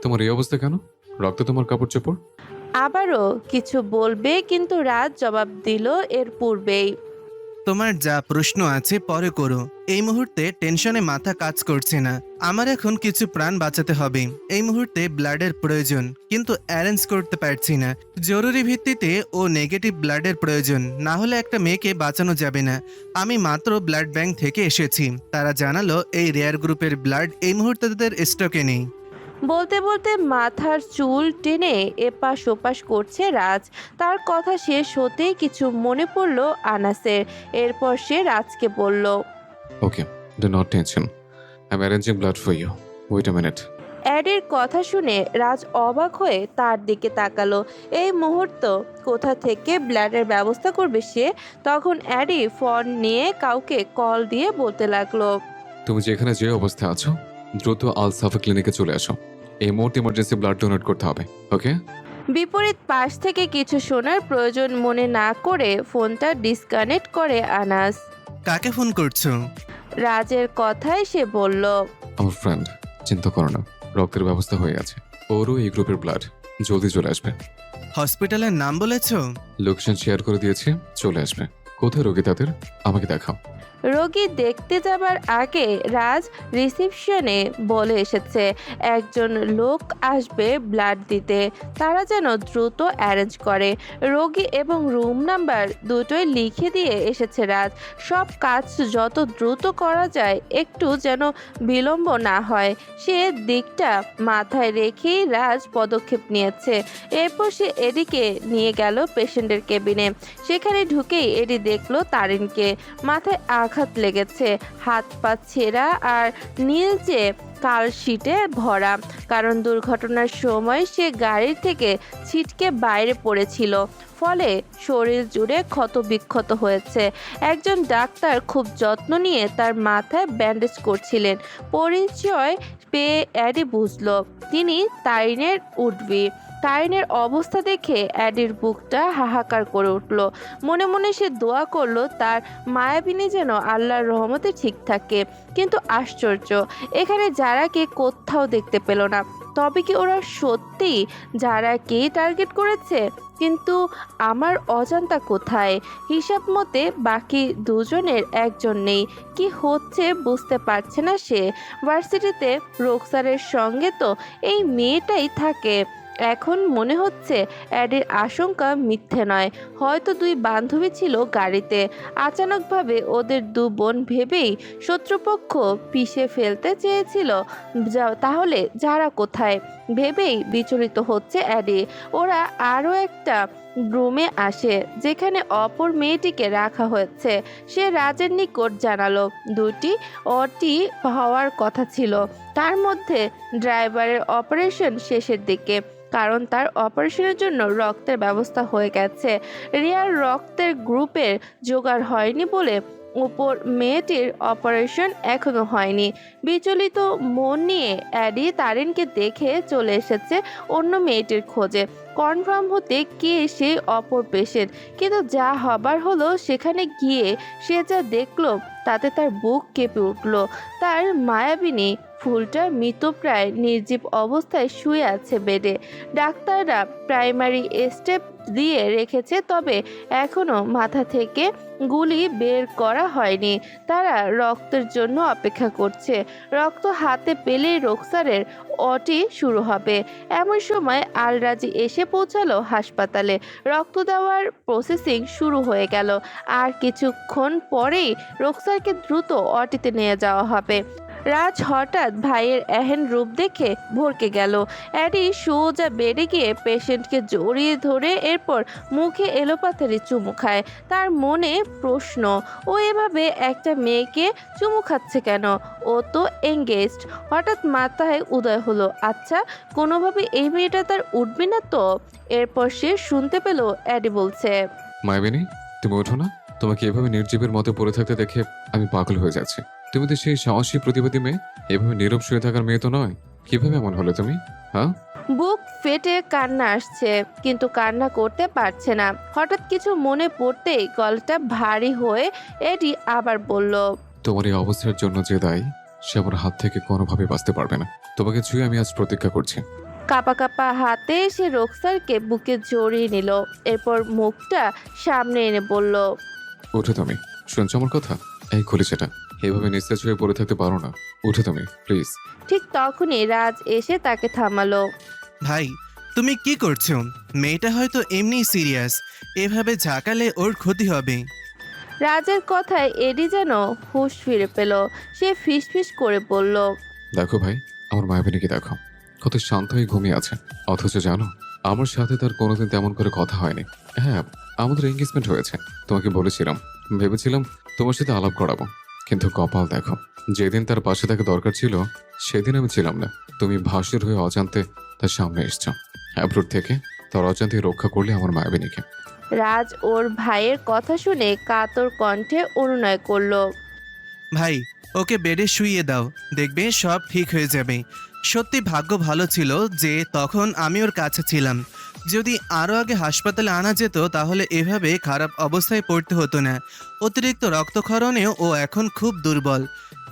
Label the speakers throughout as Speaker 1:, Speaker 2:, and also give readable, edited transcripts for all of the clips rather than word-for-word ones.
Speaker 1: তোমার এই অবস্থা কেন? রক্ত তোমার কাপড় চোপড়।
Speaker 2: আবারও কিছু বলবে কিন্তু রাজ জবাব দিল এর পূর্বেই।
Speaker 3: তোমার যা প্রশ্ন আছে পরে করো। এই মুহূর্তে টেনশনে মাথা কাজ করছে না। আমার এখন কিছু প্রাণ বাঁচাতে হবে। এই মুহূর্তে ব্লাডের প্রয়োজন, কিন্তু অ্যারেঞ্জ করতে পারছি না। জরুরি ভিত্তিতে ও নেগেটিভ ব্লাডের প্রয়োজন, না হলে একটা মেয়েকে বাঁচানো যাবে না। আমি মাত্র ব্লাড ব্যাংক থেকে এসেছি। তারা জানালো এই রেয়ার গ্রুপের ব্লাড এই মুহূর্তে তাদের স্টকে নেই।
Speaker 2: বলতে বলতে মাথার চুল টেনে এপাশ ওপাশ করছে রাজ। তার কথা শেষ হতেই কিছু মনে পড়ল আনাসের। এরপর সে রাজকে বলল,
Speaker 1: okay, do not tension, I am arranging blood for you, wait a minute.
Speaker 2: অ্যাডির কথা শুনে রাজ অবাক হয়ে তার দিকে তাকালো। এই মুহূর্ত কোথা থেকে ব্লাডের ব্যবস্থা করবে সে? তখন অ্যাডি ফোন নিয়ে কাউকে কল দিয়ে বলতে লাগলো,
Speaker 1: তুমি যেখানে যে অবস্থায় আছো দ্রুত আল সাফা ক্লিনিকে চলে আসো। এই মুহূর্তে ইমার্জেন্সি ব্লাড ডোনেট করতে হবে, ওকে?
Speaker 2: বিপরীত পাশ থেকে কিছু শোনার প্রয়োজন মনে না করে ফোনটা ডিসকানেক্ট করে আনাস।
Speaker 3: কাকে ফোন করছো?
Speaker 2: রাজের কথায় সে বলল,
Speaker 1: আমার ফ্রেন্ড, চিন্তা করো না, রক্তের ব্যবস্থা হয়ে গেছে। ওরও এই গ্রুপের ব্লাড, জলদি চলে আসবে।
Speaker 3: হসপিটালের নাম বলেছো?
Speaker 1: লোকেশন শেয়ার করে দিয়েছি, চলে আসবে। কোথায় রোগী তাদের? আমাকে দেখাও।
Speaker 2: রোগী দেখতে যাবার আগে রাজ রিসেপশনে বলে এসেছে একজন লোক আসবে ব্লাড দিতে। তারা যেন দ্রুত অ্যারেঞ্জ করে। রোগী এবং রুম নাম্বার দুটোই লিখে দিয়ে এসেছে রাজ। সব কাজ যত দ্রুত করা যায়, একটু যেন বিলম্ব না হয়, সে দিকটা মাথায় রেখেই রাজ পদক্ষেপ নিয়েছে। এরপর সে এদিকে নিয়ে গেল পেশেন্টের কেবিনে। সেখানে ঢুকেই এডি দেখলো তারিনকে। মাথায় আঘাত লেগেছে, হাত পা ছেঁড়া আর নীলচে কালশিটে ভরা, কারণ দুর্ঘটনার সময় সে গাড়ির থেকে ছিটকে বাইরে পড়েছিল। ফলে শরীর জুড়ে ক্ষতবিক্ষত হয়েছে। একজন ডাক্তার খুব যত্ন নিয়ে তার মাথায় ব্যান্ডেজ করছিলেন। পরিচয় পেয়ে অ্যাডি বুঝলো তিনি তারিনের উঠবি। তারিনের অবস্থা দেখে অ্যাডির বুকটা হাহাকার করে উঠল। মনে মনে সে দোয়া করলো তার মায়াবিনী যেন আল্লাহর রহমতে ঠিক থাকে। কিন্তু আশ্চর্য, এখানে যারাকে কোথাও দেখতে পেল না। তবে কি ওরা সত্যি যারাকেই টার্গেট করেছে? কিন্তু আমার অজান্তা কোথায়? হিসাব মতে বাকি দুজনের একজন নেই। কি হচ্ছে বুঝতে পারছে না সে। ভার্সিটিতে রোকসারের সঙ্গে তো এই মেয়েটাই থাকে। এখন মনে হচ্ছে অ্যাডির আশঙ্কা মিথ্যে নয়। হয়তো দুই বান্ধবী ছিল গাড়িতে। আচানকভাবে ওদের দু বোন ভেবেই শত্রুপক্ষ পিষে ফেলতে চেয়েছিল। তাহলে যারা কোথায় ভেবেই বিচলিত হচ্ছে অ্যাডি। ওরা আরও একটা রুমে আসে যেখানে অপর মেয়েটিকে রাখা হয়েছে। সে রাজের নিকট জানালো দুটি অটি হওয়ার কথা ছিল। তার মধ্যে ড্রাইভারের অপারেশন শেষের দিকে, কারণ তার অপারেশনের জন্য রক্তের ব্যবস্থা হয়ে গেছে। রিয়ার রক্তের গ্রুপের জোগাড় হয়নি বলে উপর মেয়েটির অপারেশন এখনো হয়নি। বিচলিত মন নিয়ে অ্যাডি তারিনকে দেখে চলে এসেছে অন্য মেয়েটির খোঁজে, কনফার্ম হতে কে সেই অপর পেশেন্ট। কিন্তু যা হবার হলো, সেখানে গিয়ে সে যা দেখলো তাতে তার বুক কেঁপে উঠল। তার মায়াবিনী ফুলটা মৃতপ্রায় নির্জীব অবস্থায় শুয়ে আছে বেডে। ডাক্তাররা প্রাইমারি স্টেপ দিয়ে রেখেছে, তবে এখনো মাথা থেকে গুলি বের করা হয়নি। তারা রক্তের জন্য অপেক্ষা করছে। রক্ত হাতে পেলেই রোকসারের অটি শুরু হবে। এমন সময় আলরাজি এসে পৌঁছালো হাসপাতালে। রক্ত দেওয়ার প্রসেসিং শুরু হয়ে গেল। আর কিছুক্ষণ পরেই রোকসারকে দ্রুত অটিতে নিয়ে যাওয়া হবে। রাজ হঠাৎ ভাইয়ের এহেন রূপ দেখে ভরকে গেল। অ্যাডি সোজা বেডে গিয়ে পেশেন্টকে জড়িয়ে ধরে এরপর মুখে এলোপাথারি চুমু খায়। তার মনে প্রশ্ন, ও এভাবে একটা মেয়েকে চুমু খাচ্ছে কেন? ও তো এঙ্গেজড। হঠাৎ মাথায় উদয় হলো, আচ্ছা কোনোভাবে এই মেয়েটা তার উঠবে না তো? এরপর সে শুনতে পেল অ্যাডি বলছে,
Speaker 1: মায়াবিনী, তুমি ওঠো না। তোমাকে এভাবে নির্জীবের মতো পড়ে থাকতে দেখে আমি পাগল হয়ে যাচ্ছি। তুমি তো সেই সাহসী প্রতিবাদী মেয়ে, এভাবে নীরব শুয়ে থাকার মেয়ে তো নয়। কিভাবে এমন হলো তুমি? হ্যাঁ?
Speaker 2: বুক ফেটে কান্না আসছে, কিন্তু কান্না করতে পারছে না। হঠাৎ কিছু মনে পড়তেই গলাটা ভারী হয়ে এডি আবার বলল,
Speaker 1: তোমার এই অবস্থার জন্য যে দায়ী সে আমার হাত থেকে কোনোভাবে বাঁচতে পারবে না। তোমাকে ছুঁয়ে আমি আজ প্রতিজ্ঞা করছি,
Speaker 2: কাপা কাপা হাতে সে রোকসারকে বুকে জড়িয়ে নিল। এরপর মুখটা সামনে এনে বলল,
Speaker 1: উঠো তুমি, শুনছো আমার কথা? এই কলিজাটা, এভাবে নিস্তেজ হয়ে পড়ে থাকতে পারো না। উঠো তুমি প্লিজ।
Speaker 2: ঠিক তখনই রাজ এসে তাকে থামালো।
Speaker 3: ভাই, তুমি কি করছো? মেয়েটা হয়তো এমনিই সিরিয়াস, এভাবে ঝাঁকালে ওর ক্ষতি হবে।
Speaker 2: রাজের কথায় এডি যেন হুঁশ ফিরে পেল। সে ফিসফিস করে বলল,
Speaker 1: দেখো ভাই, আমার মায়াবিনীকে দেখো, কত শান্ত হয়ে ঘুমিয়ে আছে। অথচ জানো, আমার সাথে তার কোনোদিন তেমন করে কথা হয়নি। হ্যাঁ, আমাদের এঙ্গেজমেন্ট হয়েছে, তোমাকে বলেছিলাম। ভেবেছিলাম তোমার সাথে আলাপ করাবো, কিন্তু কপাল দেখো, যেদিন তার পাশে থাকা দরকার ছিল সেদিন আমি ছিলাম না। তুমি ভাসুর হয়ে অজান্তে তার সামনে এসছো। অ্যাব্রোড থেকে তার অজান্তে রক্ষা করলে আমার মায়াবিনীকে।
Speaker 2: রাজ ওর ভাইয়ের কথা শুনে কাতর কণ্ঠে অনুনয় করলো।
Speaker 3: ভাই, ওকে বেডে শুইয়ে দাও, দেখবে সব ঠিক হয়ে যাবে। সত্যি ভাগ্য ভালো ছিল যে তখন আমি ওর কাছে ছিলাম। যদি আরও আগে হাসপাতালে আনা যেত তাহলে এভাবে খারাপ অবস্থায় পড়তে হতো না। অতিরিক্ত রক্তক্ষরণেও ও এখন খুব দুর্বল।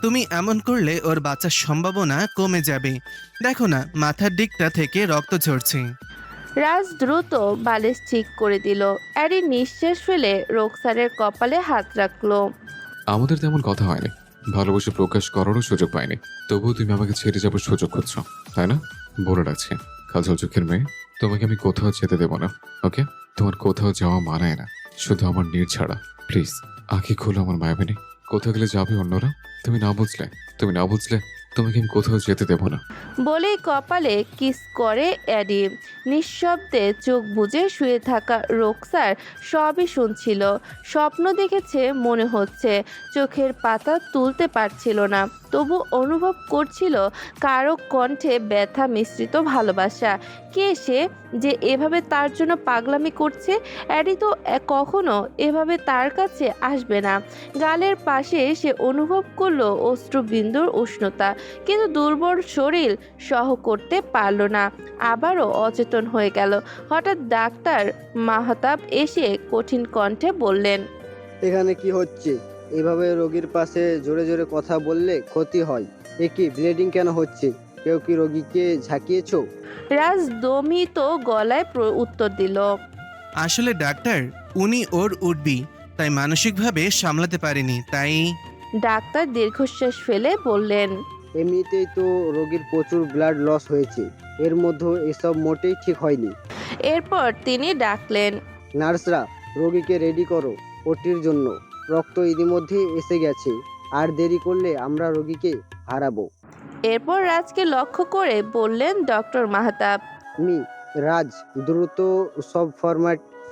Speaker 3: তুমি এমন করলে ওর বাঁচার সম্ভাবনা কমে যাবে। দেখো না, মাথার দিকটা থেকে রক্ত ঝরছে।
Speaker 2: রাজ দ্রুত বালিশ ঠিক করে দিল। অ্যাডি নিঃশ্বাস ফেলে রোকসারের কপালে হাত রাখলো।
Speaker 1: আমাদের তেমন কথা হয়নি, ভালোবাসা প্রকাশ করারও সুযোগ পাইনি। তবুও তুমি আমাকে ছেড়ে যাবার সুযোগ খুঁজছো, তাই না? বলে রাখছি, কাজল চোখের মেয়ে, তোমাকে আমি কোথাও যেতে দেবো না। ওকে? তোমার কোথাও যাওয়া মানায় না, শুধু আমার ছাড়া। প্লিজ আঁখি খোলো আমার মায়াবিনী। কোথাও গেলে যাবে অন্যরা, তুমি না বুঝলে তোমাকে আমি কোথাও যেতে দেবো না।
Speaker 2: বলেই কপালে কিস করে অ্যাডি। নিঃশব্দে চোখ বুজে শুয়ে থাকা রোকসার সবই শুনছিল। স্বপ্ন দেখেছে মনে হচ্ছে, চোখের পাতা তুলতে পারছিল না। তবু অনুভব করছিল কারো কণ্ঠে ব্যথা মিশ্রিত ভালোবাসা। কে সে যে এভাবে তার জন্য পাগলামি করছে? অ্যাডি তো কখনো এভাবে তার কাছে আসবে না। গালের পাশে সে অনুভব করলো অশ্রুবিন্দুর উষ্ণতা, কিন্তু দুর্বল শরীর সহ করতে পারল না। আবারও অচেতন হয়ে গেল। হঠাৎ ডাক্তার মাহতাব এসে কঠিন কণ্ঠে বললেন,
Speaker 4: এখানে কি হচ্ছে? এভাবে রোগীর পাশে জোরে জোরে কথা বললে ক্ষতি হয়। এ কি ব্লিডিং কেন হচ্ছে? কেউ কি রোগীকে ঝাঁকিয়েছো?
Speaker 2: রাজ দমিত গলায় উত্তর দিল,
Speaker 3: আসলে ডাক্তার, উনি ওর উঠবি, তাই মানসিকভাবে সামলাতে পারেনি, তাই।
Speaker 2: ডাক্তার দীর্ঘশ্বাস ফেলে বললেন,
Speaker 4: এমনিতেই তো রোগীর প্রচুর ব্লাড লস হয়েছে, এর মধ্যে এসব মোটেই ঠিক হয়নি।
Speaker 2: এরপর তিনি ডাকলেন,
Speaker 4: নার্সরা, রোগীকে রেডি করো ওটির জন্য। রক্ত ইতিমধ্যে এসে গেছে, আর দেরি করলে আমরা রোগীকে হারাবো।
Speaker 2: এরপর রাজকে লক্ষ্য করে বললেন ডক্টর মাহতাব,
Speaker 4: রাজ, দ্রুত সব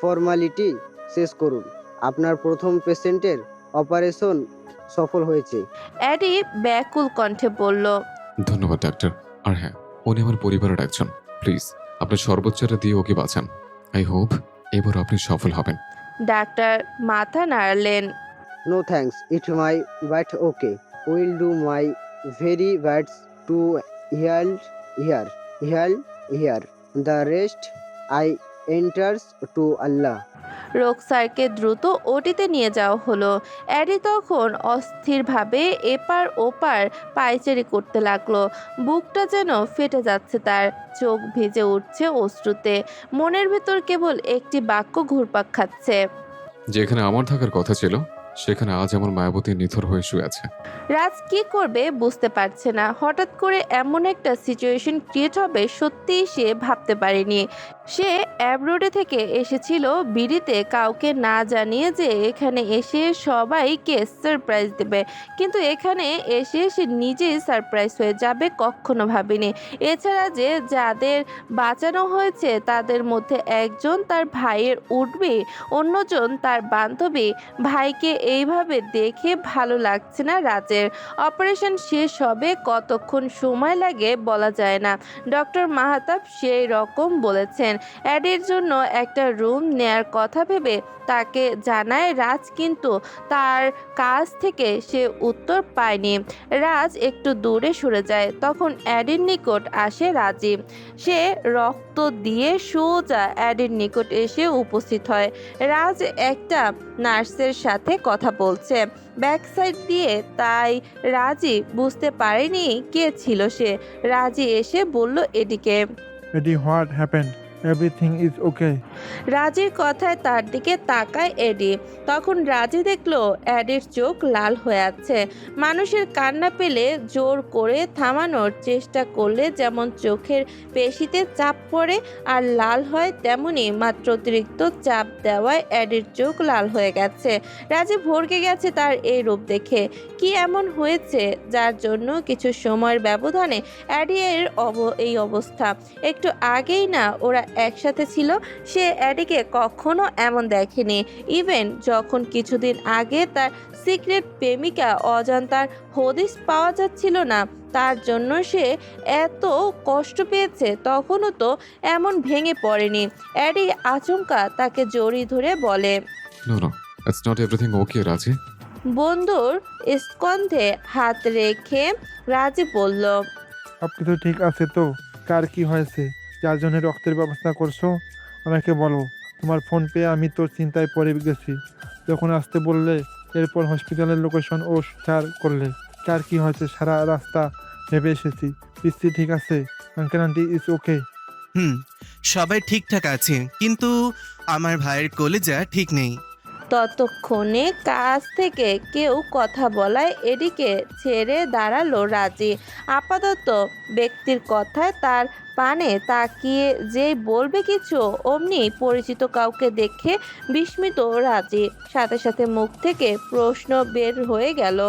Speaker 4: ফর্মালিটি শেষ করুন। আপনার প্রথম পেশেন্টের অপারেশন সফল হয়েছে।
Speaker 2: অ্যাডি ব্যাকুল কণ্ঠে বলল,
Speaker 1: ধন্যবাদ ডাক্তার। আর হ্যাঁ, উনি আমার পরিবারের একজন। প্লিজ আপনার সর্বোচ্চটা দিয়ে ওকে বাঁচান। আই হোপ এবার আপনি সফল হবেন।
Speaker 2: ডাক্তার মাথা নাড়লেন।
Speaker 4: No thanks, it my but okay. Will do my very ব্যাটস to heal her heal her the rest I entrust to আল্লাহ।
Speaker 2: রোকসারকে দ্রুত ওটিতে নিয়ে যাওয়া হলো। অ্যাডি তখন অস্থিরভাবে এপার ওপার পায়চারি করতে লাগলো। বুকটা যেন ফেটে যাচ্ছে তার, চোখ ভিজে উঠছে অশ্রুতে। মনের ভেতর কেবল একটি বাক্য ঘুরপাক খাচ্ছে,
Speaker 1: যেখানে আমার থাকার কথা ছিল সেখানে আজ আমার মায়াবতী নিথর হয়ে শুয়ে আছে।
Speaker 2: রাজ কি করবে বুঝতে পারছে না। হঠাৎ করে এমন একটা সিচুয়েশন ক্রিয়েট হবে সত্যিই সে ভাবতে পারেনি। সে অ্যাব্রোডে থেকে এসেছিল বিড়িতে কাউকে না জানিয়ে যে এখানে এসে সবাইকে সারপ্রাইজ দেবে, কিন্তু এখানে এসে সে নিজেই সারপ্রাইজ হয়ে যাবে কখনো ভাবেনি। এছাড়া যে যাদের বাঁচানো হয়েছে তাদের মধ্যে একজন তার ভাইয়ের উঠবে, অন্যজন তার বান্ধবী। ভাইকে এইভাবে দেখে ভালো লাগছে না রাজের। অপারেশন শেষ হবে কতক্ষণ সময় লাগে বলা যায় না। ডক্টর মাহতাব সেই রকম বলেছেন। অ্যাডের জন্য একটা রুম নেয়ার কথা ভেবে তাকে জানায় রাজ, কিন্তু তার কাছ থেকে সে উত্তর পায়নি। রাজ একটু দূরে সরে যায়। তখন অ্যাডির নিকট আসে রাজীব। সে রক্ত দিয়ে সোজা অ্যাডির নিকট এসে উপস্থিত হয়। রাজ একটা নার্সের সাথে কথা বলছে ব্যাক সাইড দিয়ে, তাই রাজি বুঝতে পারেনি কে ছিল সে। রাজি এসে বলল এদিকে।
Speaker 5: Eddie, what happened? Everything is okay.
Speaker 2: রাজির কথায় তার দিকে তাকায় এডি। তখন রাজি দেখলো এডির চোখ লাল হয়ে আছে। মানুষের কান্না পেলে জোর করে থামানোর চেষ্টা করলে যেমন চোখের পেশিতে চাপ পড়ে আর লাল হয়, তেমনি মাত্র অতিরিক্ত চাপ দেওয়ায় এডির চোখ লাল হয়ে গেছে। রাজি ভড়কে গেছে তার এই রূপ দেখে। কি এমন হয়েছে যার জন্য কিছু সময়ের ব্যবধানে এডি এর এই অবস্থা? একটু আগেই না ওরা একসাথে ছিল। সে এডিকে কখনো এমন দেখেনি। ইভেন যখন কিছুদিন আগে তার সিক্রেট প্রেমিকা অজান্তার হদিস পাওয়া যাচ্ছিল না, তার জন্য সে এত কষ্ট পেয়েছে, তখনও তো এমন ভেঙে পড়েনি। এডি আচমকা তাকে জড়িয়ে ধরে বলে,
Speaker 1: no no, it's not everything okay Raji.
Speaker 2: বন্ধুর স্কন্ধে হাত রেখে রাজি বলল,
Speaker 5: সব কিছু ঠিক আছে তো? কার কি হয়েছে যার জন্য রক্তের ব্যবস্থা করছো? আমাকে বলো। তোমার ফোন পেয়ে আমি তো চিন্তায় পড়ে গেছি যখন আসতে বললে। এরপর হসপিটালের লোকেশন ও শেয়ার করলে। কার কি হয়েছে সারা রাস্তা ভেবে এসেছি। পিসি ঠিক আছে? Uncle aunty is okay?
Speaker 3: সবাই ঠিকঠাক আছে, কিন্তু আমার ভাইয়ের কলিজা ঠিক নেই।
Speaker 2: ততক্ষণে কাছ থেকে কেউ কথা বলায় এদিকে ছেড়ে দাঁড়ালো রাজি। আপাতত ব্যক্তির কথায় তার পানে তাকিয়ে যেই বলবে কিছু, অমনি পরিচিত কাউকে দেখে বিস্মিত রাজি। সাথে সাথে মুখ থেকে প্রশ্ন বের হয়ে গেল,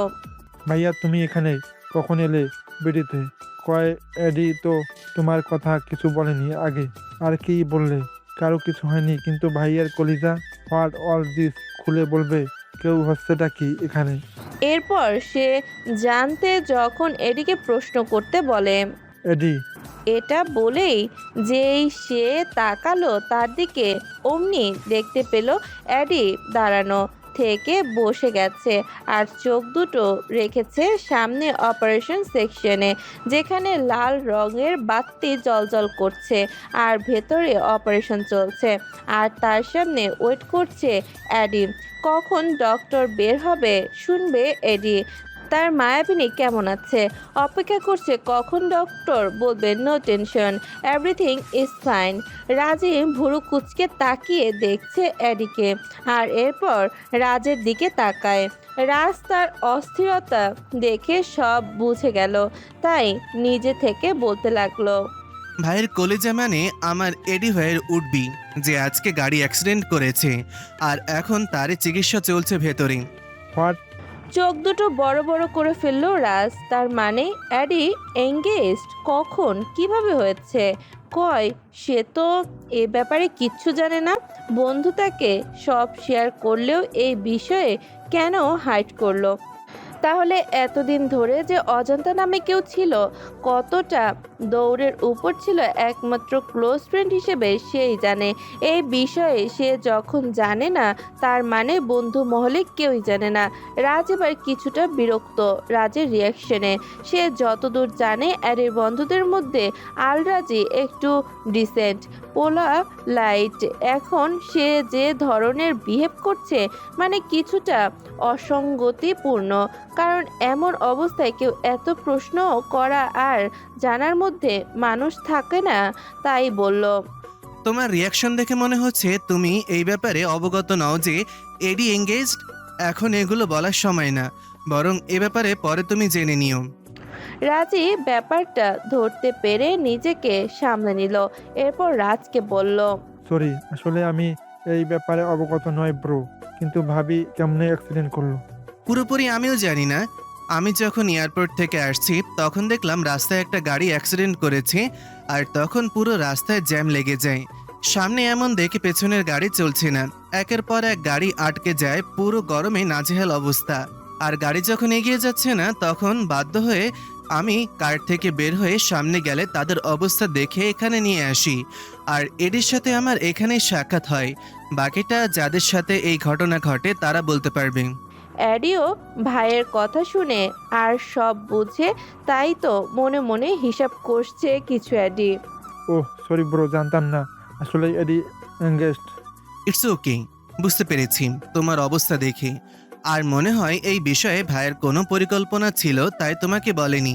Speaker 5: ভাইয়া তুমি এখানে কখন এলে বেরিতে? কয় এডি তো তোমার কথা কিছু বলেনি আগে। আর কি বললে? কারো কিছু হয়নি, কিন্তু ভাইয়ার কলিজা হোয়াট অল দিস খুলে বলবে। কেউ হচ্ছেটা কি এখানে?
Speaker 2: এরপর সে জানতে যখন এদিকে প্রশ্ন করতে বলে,
Speaker 5: এডি?
Speaker 2: এটা বলেই যেই সে তাকালো তার দিকে, অমনি দেখতে পেল অ্যাডি দাঁড়ানো থেকে বসে গেছে আর চোখ দুটো রেখেছে সামনে অপারেশন সেকশনে, যেখানে লাল রঙের বাতি জ্বলজ্বল করছে আর ভেতরে অপারেশন চলছে। আর তার সামনে ওয়েট করছে অ্যাডি। কখন ডক্টর বের হবে শুনবে এডি। তার মায়াবিনী কেমন আছে, অপেক্ষা করছে কখন ডক্টর বলবে no tension, everything is fine. Raji ভুরু কুচকে তাকিয়ে দেখছে এডিকে, আর এরপর রাজের দিকে তাকায়। রাজ তার অস্থিরতা দেখে সব বুঝে গেল, তাই নিজে থেকে বলতে লাগলো,
Speaker 3: ভাইয়ের কলিজা মানে আমার এডি ভাইয়ের উঠবি, যে আজকে গাড়ি অ্যাক্সিডেন্ট করেছে আর এখন তার চিকিৎসা চলছে ভেতরে।
Speaker 5: হোয়াট?
Speaker 2: চোখ দুটো বড় বড় করে ফেললো রাজ। তার মানে অ্যাডি এঙ্গেজড? কখন, কিভাবে হয়েছে? কয় সে তো এ ব্যাপারে কিচ্ছু জানে না। বন্ধু তাকে সব শেয়ার করলেও এই বিষয়ে কেন হাইড করলো? তাহলে এতদিন ধরে যে অজান্তা নামে কেউ ছিল, কতটা দৌড়ের উপর ছিল, একমাত্র ক্লোজ ফ্রেন্ড হিসেবে সেই জানে। এই বিষয়ে সে যখন জানে না, তার মানে বন্ধু মহলে কেউই জানে না। রাজ এবার কিছুটা বিরক্ত রাজের রিয়াকশনে। সে যতদূর জানে অ্যারের বন্ধুদের মধ্যে আলরাজি একটু ডিসেন্ট, পোলা লাইট। এখন সে যে ধরনের বিহেভ করছে, মানে কিছুটা অসঙ্গতিপূর্ণ। কারণ এমন অবস্থায় কেউ এত প্রশ্ন করা আর জানার মধ্যে মানুষ থাকে না, তাই বলল,
Speaker 3: তোমার রিয়াকশন দেখে মনে হচ্ছে তুমি এই ব্যাপারে অবগত নও যে এডি এঙ্গেজড। এখন এগুলো বলার সময় না, বরং এ ব্যাপারে পরে তুমি জেনে নিও।
Speaker 2: রাজি ব্যাপারটা ধরতে পেরে নিজেকে সামলে নিল। এরপর রাজকে বলল,
Speaker 5: সরি, আসলে আমি এই ব্যাপারে অবগত নয় ব্রো, কিন্তু ভাবি কেমনে অ্যাক্সিডেন্ট করলো।
Speaker 3: পুরোপুরি আমিও জানি না। আমি যখন এয়ারপোর্ট থেকে আসছি তখন দেখলাম রাস্তায় একটা গাড়ি অ্যাক্সিডেন্ট করেছে, আর তখন পুরো রাস্তায় জ্যাম লেগে যায়। সামনে এমন দেখে পেছনের গাড়ি চলছে না, একের পর এক গাড়ি আটকে যায়, পুরো গরমে নাজেহাল অবস্থা। আর গাড়ি যখন এগিয়ে যাচ্ছে না, তখন বাধ্য হয়ে আমি কার থেকে বের হয়ে সামনে গেলে তাদের অবস্থা দেখে এখানে নিয়ে আসি। আর এডির সাথে আমার এখানেই সাক্ষাৎ হয়। বাকিটা যাদের সাথে এই ঘটনা ঘটে তারা বলতে পারবে।
Speaker 2: অ্যাডিও ভাইয়ের কথা শুনে আর সব বুঝে, তাই তো মনে মনে হিসাব করছে কিছু। অ্যাডি,
Speaker 5: ওহ সরি ব্রো, জানতাম না আসলে এডি এঙ্গেজড।
Speaker 3: ইটস ওকে, বুঝতে পেরেছি তোমার অবস্থা দেখে। আর মনে হয় এই বিষয়ে ভাইয়ের কোনো পরিকল্পনা ছিল, তাই তোমাকে বলেনি।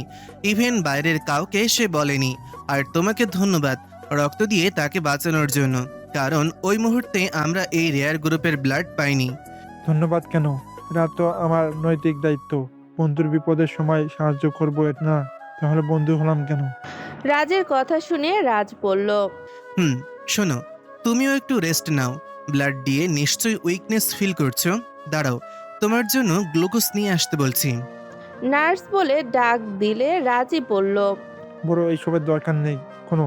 Speaker 3: ইভেন বাইরের কাউকে সে বলেনি। আর তোমাকে ধন্যবাদ, রক্ত দিয়ে তাকে বাঁচানোর জন্য, কারণ ওই মুহূর্তে আমরা এই রেয়ার গ্রুপের ব্লাড পাইনি।
Speaker 5: ধন্যবাদ কেন? এটা তো আমার নৈতিক দায়িত্ব। বন্ধুর বিপদের সময় সাহায্য করবো না, তাহলে বন্ধু হলাম কেন?
Speaker 2: রাজের কথা শুনে রাজ বলল,
Speaker 3: শোনো, তুমিও একটু রেস্ট নাও। ব্লাড দিয়ে নিশ্চয়ই উইকনেস ফিল করছো। দাঁড়াও, তোমার জন্য গ্লুকোজ নিয়ে আসতে বলছি।
Speaker 2: নার্স বলে ডাক দিলে রাজি বলল।
Speaker 5: বড় এইসবের দরকার নেই কোনো।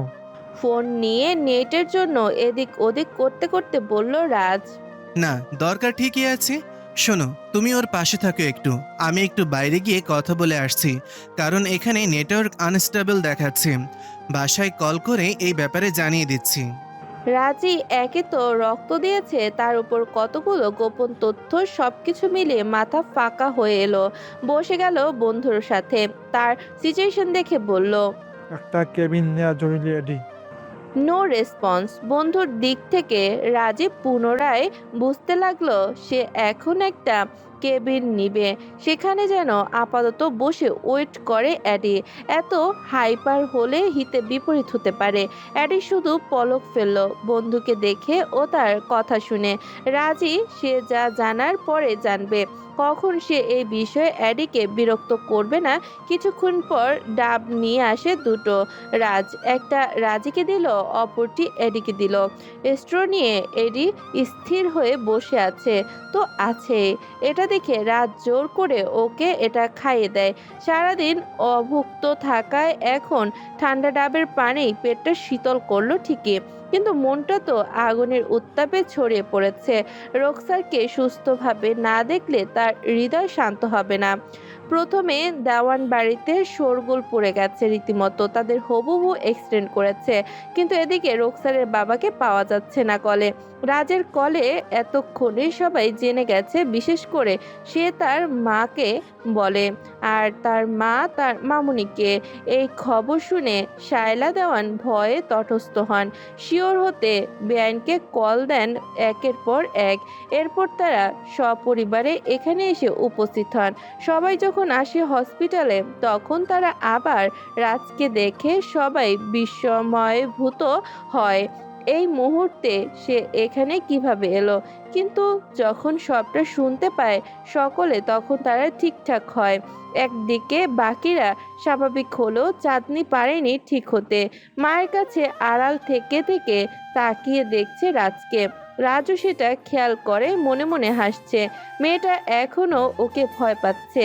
Speaker 2: ফোন নিয়ে নেটের জন্য এদিক ওদিক করতে করতে বলল রাজ।
Speaker 3: না, দরকার ঠিকই আছে। শোনো, তুমি ওর পাশে থাকো একটু, আমি একটু বাইরে গিয়ে কথা বলে আসছি, কারণ এখানে নেটওয়ার্ক আনস্টেবল দেখাচ্ছে। বাসায় কল করে এই ব্যাপারে জানিয়ে দিচ্ছি।
Speaker 2: রাজি একে তো রক্ত দিয়েছে, তার উপর কতগুলো গোপন তথ্য, সবকিছু মিলিয়ে মাথা ফাঁকা হয়ে এলো। বসে গেল বন্ধুর সাথে, তার সিচুয়েশন দেখে বলল।
Speaker 5: একটা কেবিন নেওয়া জরুরি এডি।
Speaker 2: No response. বন্ধুর দিক থেকে রাজীব পুনরায় বুঝতে লাগলো সে এখন একটা কেবিন নিবে, সেখানে যেন আপাতত বসে ওয়েট করে অ্যাডি। এত হাইপার হলে হিতে বিপরীত হতে পারে। অ্যাডি শুধু পলক ফেলল বন্ধুকে দেখে ও তার কথা শুনে। রাজি সে যা জানার পরে জানবে। কখন সে এই বিষয়ে অ্যাডিকে বিরক্ত করবে না। কিছুক্ষণ পর ডাব নিয়ে আসে দুটো। রাজ একটা রাজিকে দিল, অপরটি এডিকে দিল। স্ট্রো নিয়ে এডি স্থির হয়ে বসে আছে তো আছে। এটা দেখে রাজ জোর করে ওকে এটা খাইয়ে দেয়। সারাদিন অভুক্ত থাকায় এখন ঠান্ডা ডাবের পানি পেটটা শীতল করলো ঠিকই, কিন্তু মনটা তো আগুনের উত্তাপে ছড়িয়ে পড়েছে। রোকসারকে সুস্থভাবে না দেখলে তার হৃদয় শান্ত হবে না। প্রথমে দেওয়ান বাড়িতে শোরগোল পড়ে গেছে রীতিমতো, তাদের হবু এক্সটেন্ড করেছে, কিন্তু এদিকে রোকসারের বাবাকে পাওয়া যাচ্ছে না কলে। রাজের কলে এতক্ষণে সবাই জেনে গেছে, বিশেষ করে সে তার মাকে বলে, আর তার মা তার মামুনিকে। এই খবর শুনে শায়লা দেওয়ান ভয়ে তটস্থ হন। শিওর হতে বেআইনকে কল দেন একের পর এক। এরপর তারা সপরিবারে এখানে এসে উপস্থিত হন। সবাই যখন আসে হসপিটালে, তখন তারা আবার রাজকে দেখে সবাই বিস্ময়ভূত হয়। এই মুহূর্তে সে এখানে কিভাবে এলো, কিন্তু যখন সবটা শুনতে পায় সকলে, তখন তারা ঠিকঠাক হয়। একদিকে বাকিরা স্বাভাবিক হলেও চাঁদনি পারেনি ঠিক হতে। মায়ের কাছে আড়াল থেকে থেকে তাকিয়ে দেখছে রাজকে। রাজও সেটা খেয়াল করে, মনে মনে হাসছে। মেয়েটা এখনো ওকে ভয় পাচ্ছে।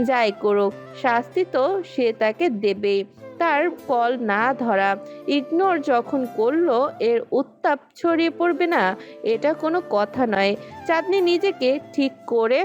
Speaker 2: যাই করুক, শাস্তি তো সে তাকে দেবেই। তার কল না ধরা, ইগনোর যখন করলো, এর উত্তাপ ছড়িয়ে পড়বে না, এটা কোনো কথা নয়। চাঁদনি নিজেকে ঠিক করে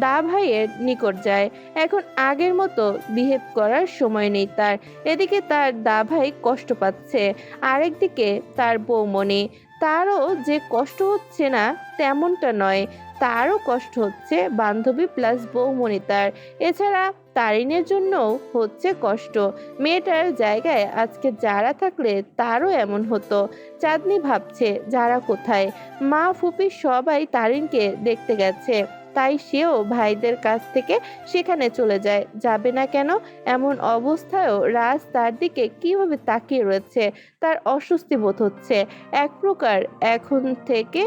Speaker 2: দা ভাইয়ের নিকট যায়। এখন আগের মতো বিহেভ করার সময় নেই তার। এদিকে তার দা ভাই কষ্ট পাচ্ছে, আরেকদিকে তার বৌমনি। তারও যে কষ্ট হচ্ছে না তেমনটা নয়, তারও কষ্ট হচ্ছে, বান্ধবী প্লাস বৌমনি তার। এছাড়া তারিনের জন্যও হচ্ছে কষ্ট। মেয়েটার জায়গায় আজকে যারা থাকলে তারও এমন হতো। চাঁদনি ভাবছে যারা কোথায়। মা ফুপি সবাই তারিনকে দেখতে গেছে, তাই সেও ভাইদের কাছ থেকে সেখানে চলে যায়। যাবে না কেন? এমন অবস্থায়ও রাজ তার দিকে কিভাবে তাকিয়ে রয়েছে, তার অস্বস্তি বোধ হচ্ছে এক প্রকার। এখন থেকে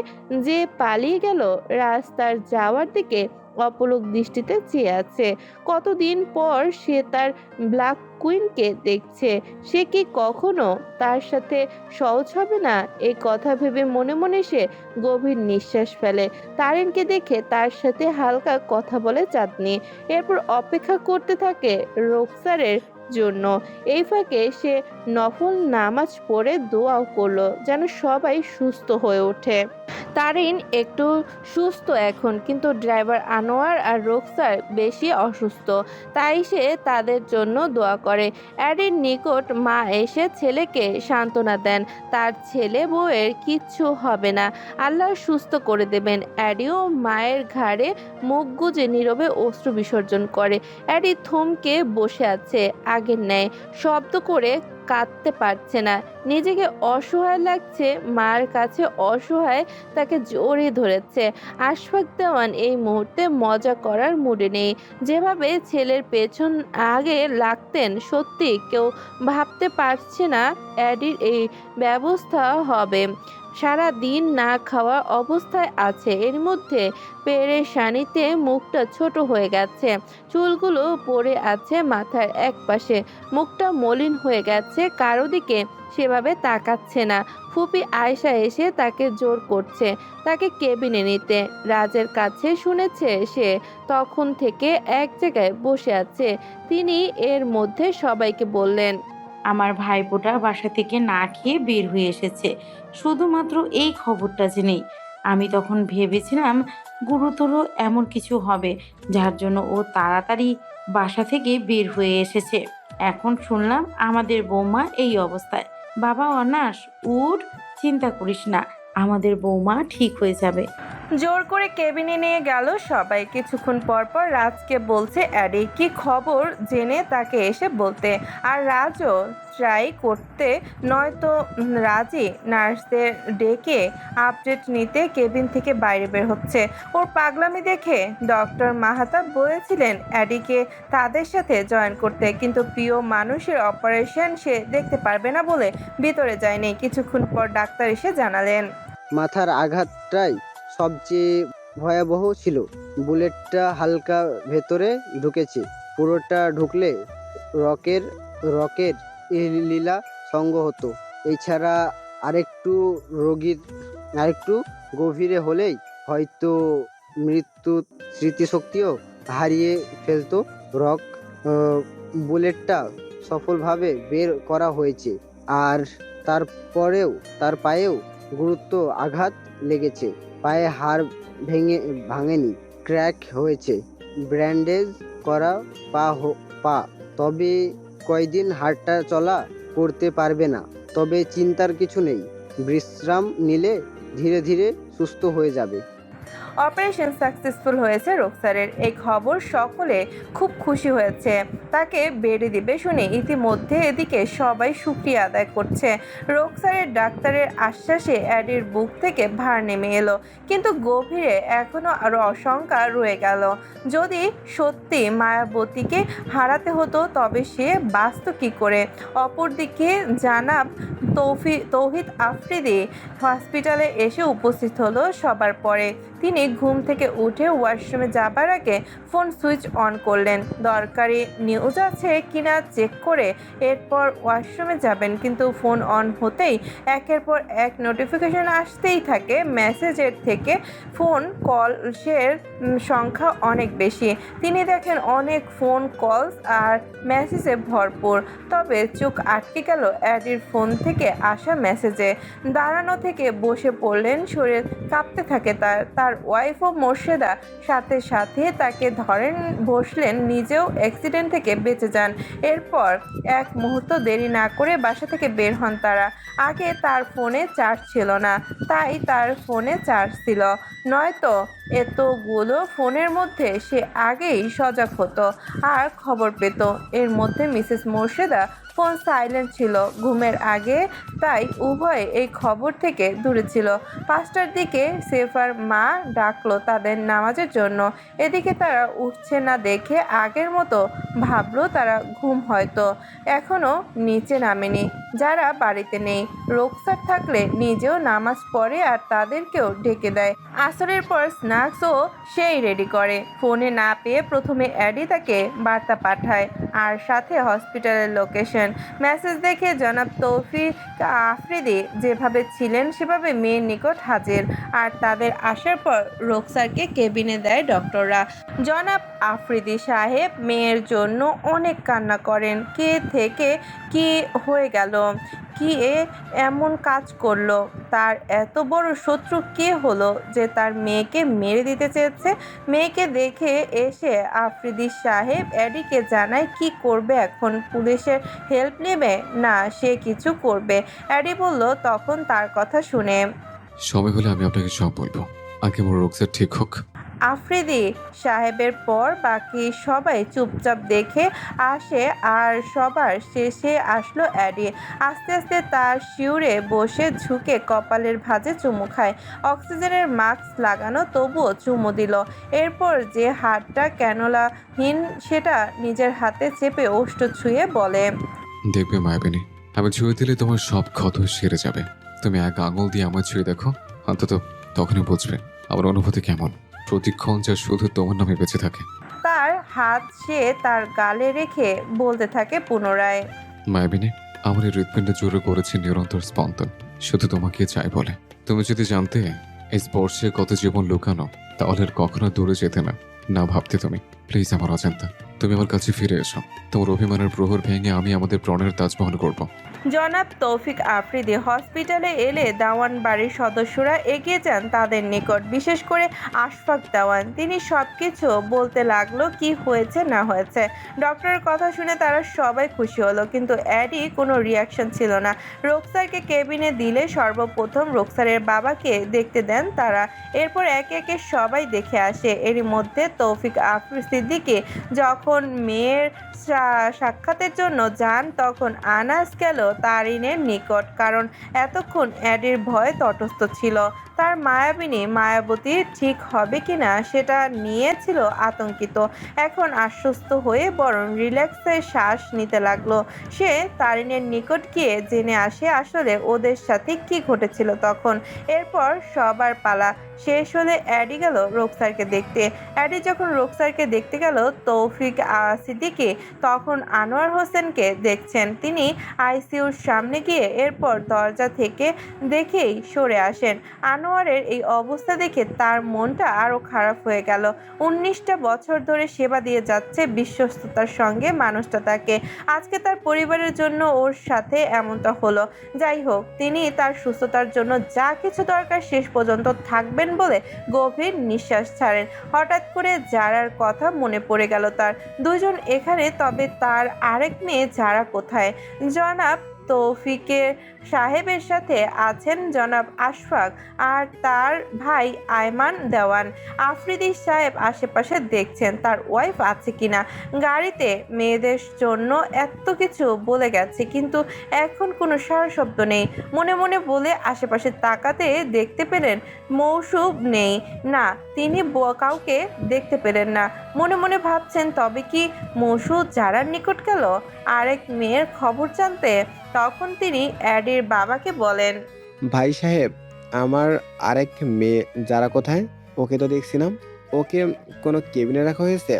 Speaker 2: যে পালিয়ে গেল, রাজ তার যাওয়ার দিকে অপলক দৃষ্টিতে চেয়ে আছে। কতদিন পর সে তার ব্ল্যাক কুইনকে দেখছে, সে কি কখনো তার সাথে সহজ হবে না? এই কথা ভেবে মনে মনে সে গভীর নিঃশ্বাস ফেলে। তারিনকে দেখে তার সাথে হালকা কথা বলে চাঁদনি, এরপর অপেক্ষা করতে থাকে রোকসারের জন্য। এই ফাঁকে সে নফল নামাজ পড়ে দোয়াও করলো যেন সবাই সুস্থ হয়ে ওঠে। তারিন একটু সুস্থ এখন, কিন্তু ড্রাইভার আনোয়ার আর রোকসার বেশি অসুস্থ, তাই সে তাদের জন্য দোয়া করে। অ্যাডির নিকট মা এসে ছেলেকে সান্ত্বনা দেন, তার ছেলে বউয়ের কিচ্ছু হবে না, আল্লাহ সুস্থ করে দেবেন। অ্যাডিও মায়ের ঘাড়ে মুখ গুজে নীরবে অশ্রু বিসর্জন করে। অ্যাডি থমকে বসে আছে, আগের ন্যায় শব্দ করে কাঁদতে পারছে না, নিজেকে অসহায় লাগছে। মার কাছে অসহায় তাকে জড়িয়ে ধরেছে। আশফাক দেওয়ান এই মুহূর্তে মজা করার মুডে নেই। যেভাবে ছেলের পেছন আগে লাগতেন, সত্যি কেউ ভাবতে পারছে না অ্যাডির এই ব্যবস্থা হবে। সারা দিন না খাওয়া অবস্থায় আছে, এর মধ্যে পেরেশানিতে মুখটা ছোট হয়ে গেছে, চুলগুলো পড়ে আছে মাথার একপাশে, মুখটা মলিন হয়ে গেছে, কারো দিকে সেভাবে তাকাচ্ছে না। ফুপি আয়শা এসে তাকে জোর করছে তাকে কেবিনে নিতে। রাজের কাছে শুনেছে সে তখন থেকে এক জায়গায় বসে আছে। তিনি এর মধ্যে সবাইকে বললেন,
Speaker 6: আমার ভাইপোটা বাসা থেকে না খেয়ে বের হয়ে এসেছে, শুধুমাত্র এই খবরটা জেনেই। আমি তখন ভেবেছিলাম গুরুতর এমন কিছু হবে যার জন্য ও তাড়াতাড়ি বাসা থেকে বের হয়ে এসেছে। এখন শুনলাম আমাদের বৌমা এই অবস্থায়। বাবা অনাস, উঠ, চিন্তা করিস না, আমাদের বৌমা ঠিক হয়ে যাবে।
Speaker 2: জোর করে কেবিনে নিয়ে গেল সবাই। কিছুক্ষণ পর পর রাজকে বলছে অ্যাডি কি খবর জেনে তাকে এসে বলতে, আর রাজও ট্রাই করতে, নয়তো রাজি নার্সদের ডেকে আপডেট নিতে কেবিন থেকে বাইরে বের হচ্ছে। ওর পাগলামি দেখে ডক্টর মাহাতাব বলেছিলেন অ্যাডিকে তাদের সাথে জয়েন করতে, কিন্তু প্রিয় মানুষের অপারেশন সে দেখতে পারবে না বলে ভিতরে যায়নি। কিছুক্ষণ পর ডাক্তার এসে জানালেন,
Speaker 4: মাথার আঘাতটাই সবচেয়ে ভয়াবহ ছিল। বুলেটটা হালকা ভেতরে ঢুকেছে, পুরোটা ঢুকলে রকের রকের লীলা সঙ্গ হতো। এছাড়া আরেকটু গভীরে হলেই হয়তো মৃত্যু স্মৃতিশক্তিও হারিয়ে ফেলতো রক। বুলেটটা সফলভাবে বের করা হয়েছে, আর তার পায়েও গুরুত্ব আঘাত লেগেছে। পায়ে হাড় ভাঙেনি, ক্র্যাক হয়েছে, ব্যান্ডেজ করা পা। তবে কয়দিন হাঁটা চলা করতে পারবে না, তবে চিন্তার কিছু নেই, বিশ্রাম নিলে ধীরে ধীরে সুস্থ হয়ে যাবে।
Speaker 2: অপারেশন সাকসেসফুল হয়েছে রোকসারের। এই খবর সকলে খুব খুশি হয়েছে। তাকে বেডে দিবে শুনে ইতিমধ্যে এদিকে সবাই শুকরিয়া আদায় করছে। রোকসারের ডাক্তারের আশ্বাসে অ্যাডির বুক থেকে ভার নেমে এলো, কিন্তু গভীরে এখনো আরো আশঙ্কা রয়ে গেল। যদি সত্যি মায়াবতীকে হারাতে হতো তবে সে বাঁচত কি করে? অপরদিকে জানাব তৌহিদ আফ্রিদি হসপিটালে এসে উপস্থিত হলো সবার পরে। তিনি ঘুম থেকে উঠে ওয়াশরুমে যাবার আগে ফোন সুইচ অন করলেন, দরকারি নিউজ আছে কিনা চেক করে এরপর ওয়াশরুমে যাবেন। কিন্তু ফোন অন হতেই একের পর এক নোটিফিকেশন আসতেই থাকে। মেসেজের থেকে ফোন কলসের সংখ্যা অনেক বেশি। তিনি দেখেন অনেক ফোন কলস আর মেসেজে ভরপুর। তবে চোখ আটকে গেল অ্যাডির ফোন থেকে আসা মেসেজে। দাঁড়ানো থেকে বসে পড়লেন, শরীর কাঁপতে থাকে তার ওয়াইফ ও মোর্শেদা সাথে সাথে তাকে ধরেন, বসলেন, নিজেও অ্যাক্সিডেন্ট থেকে বেঁচে যান। এরপর এক মুহূর্ত দেরি না করে বাসা থেকে বের হন তারা। আগে তার ফোনে চার্জ ছিল না, তাই তার ফোনে চার্জ ছিল, নয়তো এতগুলো ফোনের মধ্যে সে আগেই সজাগ হতো আর খবর পেত। এর মধ্যে মিসেস মোর্শেদা ফোন সাইলেন্ট ছিল, ঘুমের আগে, তাই উভয় এই খবর থেকে দূরে ছিল। 5টার দিকে সেফার মা ডাকলো তাদের নামাজের জন্য। এদিকে তারা উঠছে না দেখে আগের মতো ভাবলো তারা ঘুম হয়তো এখনো নিচে নামেনি। যারা বাড়িতে নেই, রোকসার থাকলে নিজেও নামাজ পড়ে আর তাদেরকেও ডেকে দেয়। আসরের পর স্ন্যাক্সও সেই রেডি করে। ফোনে না পেয়ে প্রথমে অ্যাডি তাকে বার্তা পাঠায় আর সাথে হসপিটালের লোকেশন। মেসেজ দেখে জনাব তৌফিক আফ্রিদি যেভাবে ছিলেন সেভাবে মেয়ের নিকট হাজির, আর তাদের আসার পর রোকসারকে কেবিনে দেয় ডক্টররা। জনাব আফ্রিদি সাহেব মেয়ের জন্য অনেক কান্না করেন। কে থেকে কি হয়ে গেল, কি এমন কাজ করলো, তার এত বড় শত্রু কে হলো যে তার মেয়েকে মেরে দিতে চেয়েছে? মেয়েকে দেখে এসে আফ্রিদি সাহেব অ্যাডিকে জানায় কি করবে এখন, পুলিশের হেল্প নেবে না সে কিছু করবে? অ্যাডি বলল তখন তার কথা শুনে,
Speaker 1: সময় হলে আমি আপনাকে সব বলবো, আগে মোর রোগসার ঠিক হোক।
Speaker 2: আফ্রিদি সাহেবের পর বাকি সবাই চুপচাপ দেখে আসে, আর সবার শেষে আসলো অ্যাডি। আস্তে আস্তে তার শিউরে বসে ঝুঁকে কপালের ভাঁজে চুমু খায়। অক্সিজেনের মাস্ক লাগানো, তবুও চুমু দিল। এরপর যে হাতটা ক্যানোলাহীন সেটা নিজের হাতে চেপে ওষ্ঠ ছুঁয়ে বলে,
Speaker 1: দেখবে মায়াবিনী, আমি ছুঁয়ে দিলে তোমার সব ক্ষত সেরে যাবে। তুমি এক আঙুল দিয়ে আমার ছুঁয়ে দেখো, অন্তত তখনই বুঝবে আমার অনুভূতি কেমন। প্রতিক্ষণ যা শুধু তোমার নামে বেঁচে থাকে।
Speaker 2: তার হাত সে তার গালে রেখে বলতে থাকে পুনরায়,
Speaker 1: মায়াবিনী, আমার এই হৃৎপিণ্ডে জোরে করেছে নিরন্তর স্পন্দন, শুধু তোমাকে চাই বলে। তুমি যদি জানতে এই স্পর্শে কত জীবন লুকানো, তাহলে আর কখনো দূরে যেতে না। না ভাবতে তুমি, প্লিজ আমার অজান্তা তুমি আমার কাছে ফিরে এসো। তোমার অভিমানের প্রহর ভেঙে আমি আমাদের প্রাণের তাজমহল করব।
Speaker 2: জনাব তৌফিক আফ্রিদি হসপিটালে এলে দাওয়ান বাড়ির সদস্যরা এগিয়ে যান তাদের নিকট, বিশেষ করে আশফাক দাওয়ান। তিনি সবকিছু বলতে লাগলো, কি হয়েছে না হয়েছে। ডক্টরের কথা শুনে তারা সবাই খুশি হলো, কিন্তু অ্যাডি কোনো রিয়াকশন ছিল না। রোকসারকে কেবিনে দিলে সর্বপ্রথম রোকসারের বাবাকে দেখতে দেন তারা। এরপর একে একে সবাই দেখে আসে। এরই মধ্যে তৌফিক সিদ্দিকী যখন মেয়ের সাক্ষাতের জন্য যান, তখন আনাস গেল তারিনের নিকট, কারণ এতক্ষণ অ্যাডির ভয় তটস্থ ছিল। তার মায়াবতী ঠিক হবে কিনা সেটা নিয়ে ছিল আতঙ্কিত। এখন আশ্বস্ত হয়ে বরং রিল্যাক্সে শ্বাস নিতে লাগলো। সে তারিনের নিকট গিয়ে জেনে আসে আসলে ওদের সাথে কি ঘটেছিল তখন। এরপর সবার পালা শেষ হলে অ্যাডি গেল রোকসারকে দেখতে। অ্যাডি যখন রোকসারকে দেখতে গেল, তৌফিক সিদ্দিকী তখন আনোয়ার হোসেনকে দেখছেন। তিনি আইসিইউর সামনে গিয়ে এরপর দরজা থেকে দেখেই সরে আসেন। আনোয়ারের এই অবস্থা দেখে তার মনটা আরও খারাপ হয়ে গেল। 19টা বছর ধরে সেবা দিয়ে যাচ্ছে বিশ্বস্ততার সঙ্গে মানুষটা তাকে। আজকে তার পরিবারের জন্য ওর সাথে এমনটা হলো। যাই হোক, তিনি তার সুস্থতার জন্য যা কিছু দরকার শেষ পর্যন্ত থাকবেন বলে গভীর নিঃশ্বাস ছাড়েন। হঠাৎ করে যারার কথা মনে পড়ে গেল তার। দুজন এখানে, তবে তার আরেক মেয়ে যারা কোথায়? জনাব তৌফিকের সাহেবের সাথে আছেন জনাব আশফাক আর তার ভাই আয়মান দেওয়ান। আফ্রিদি সাহেব আশেপাশে দেখছেন তার ওয়াইফ আছে কিনা। গাড়িতে মেয়েদের জন্য এত কিছু বলে গেছে, কিন্তু এখন কোনো সারা শব্দ নেই। মনে মনে বলে আশেপাশে তাকাতে দেখতে পেলেন মৌসুব নেই। না, তিনি কাউকে দেখতে পেলেন না। মনে মনে ভাবছেন, তবে কি মৌসুদ জারার নিকট গেল আরেক মেয়ের খবর জানতে? তখন তিনি অ্যাডির বাবাকে বলেন,
Speaker 7: ভাই সাহেব, আমার আরেক মেয়ে যারা কোথায়? ওকে তো দেখছিলাম। ওকে কোনো কেবিনে রাখা হয়েছে?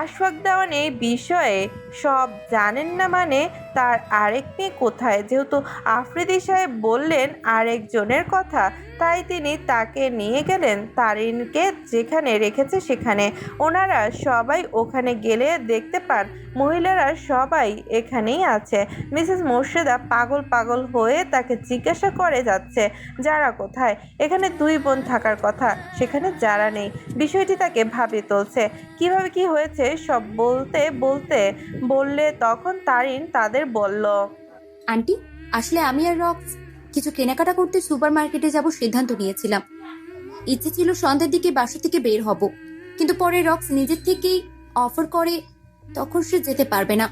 Speaker 2: আশফাক দেওয়ান এই বিষয়ে সব জানেন না, মানে তার আরেক মেয়ে কোথায়? যেহেতু আফ্রিদি সাহেব বললেন আরেকজনের কথা, তাই তিনি তাকে নিয়ে গেলেন তারিনকে যেখানে রেখেছে সেখানে। ওনারা সবাই ওখানে গেলে দেখতে পান মহিলারা সবাই এখানেই আছে। মিসেস মোর্শেদা পাগল পাগল হয়ে তাকে জিজ্ঞাসা করে যাচ্ছে, যারা কোথায়? এখানে 2 বোন থাকার কথা, সেখানে যারা নেই। বিষয়টি তাকে ভাবিয়ে তুলছে। কিভাবে কি হয়েছে সব বললে তখন তারিন তাদের বলল,
Speaker 8: আন্টি, আসলে আমি আর রক্স কিছু কেনাকাটা করতে সুপার মার্কেটে যাব সিদ্ধান্ত নিয়েছিলাম। ইচ্ছে ছিল সন্ধ্যার দিকে বাসা থেকে বের হব, কিন্তু পরে রক্স নিজের থেকেই অফার করে তখন সে যেতে পারবে না।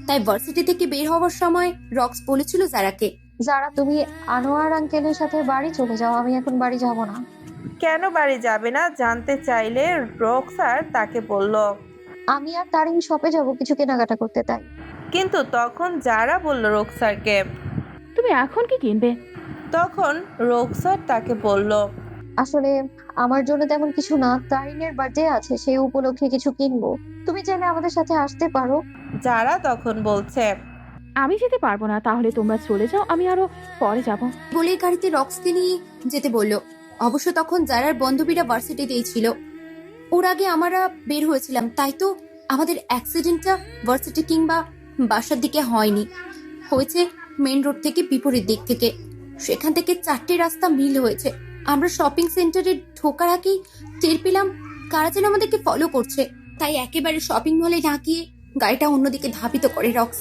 Speaker 8: তাই ভার্সিটি থেকে বের হওয়ার সময় রক্স বলেছিল যারাকে,
Speaker 9: যারা তুমি আনোয়ার আঙ্কেলের সাথে বাড়ি চলে যাও, আমি এখন বাড়ি যাব না।
Speaker 2: কেন বাড়ি যাবে না জানতে চাইলে রোকসার তাকে বলল,
Speaker 9: আমি আর তারিন শপে যাব কিছু কেনাকাটা করতে। তাই
Speaker 2: কিন্তু তখন যারা বলল রোকসারকে,
Speaker 10: তুমি এখন কি কিনবে?
Speaker 2: তখন রোকসার তাকে বলল,
Speaker 9: আসলে আমার জন্য তেমন কিছু না, তারিনের বার্থডে আছে, সেই উপলক্ষে কিছু কিনবো। তুমি চাইলে আমাদের সাথে আসতে পারো।
Speaker 2: যারা তখন বলছে,
Speaker 10: আমি যেতে পারবো না, তাহলে তোমরা চলে যাও, আমি আরো পরে যাব।
Speaker 8: বলে গাড়িতে রক্সকে নিয়ে যেতে বলল। অবশ্য তখন যারার বান্ধবীরা ভার্সিটিতেই ছিল। ওর আগে আমরা বের হয়েছিলাম, তাই তো আমাদের অ্যাক্সিডেন্টটা ভার্সিটি কিংবা বাসার দিকে হয়নি, হয়েছে মেন রোড থেকে বিপরীত দিক থেকে। সেখান থেকে 4টে রাস্তা মিল হয়েছে। আমরা শপিং সেন্টারে ঢোকার আগেই টের পেলাম কারা যেন আমাদেরকে ফলো করছে। তাই একেবারে শপিং মলে না গিয়ে গাড়িটা অন্যদিকে ধাবিত করে রক্স।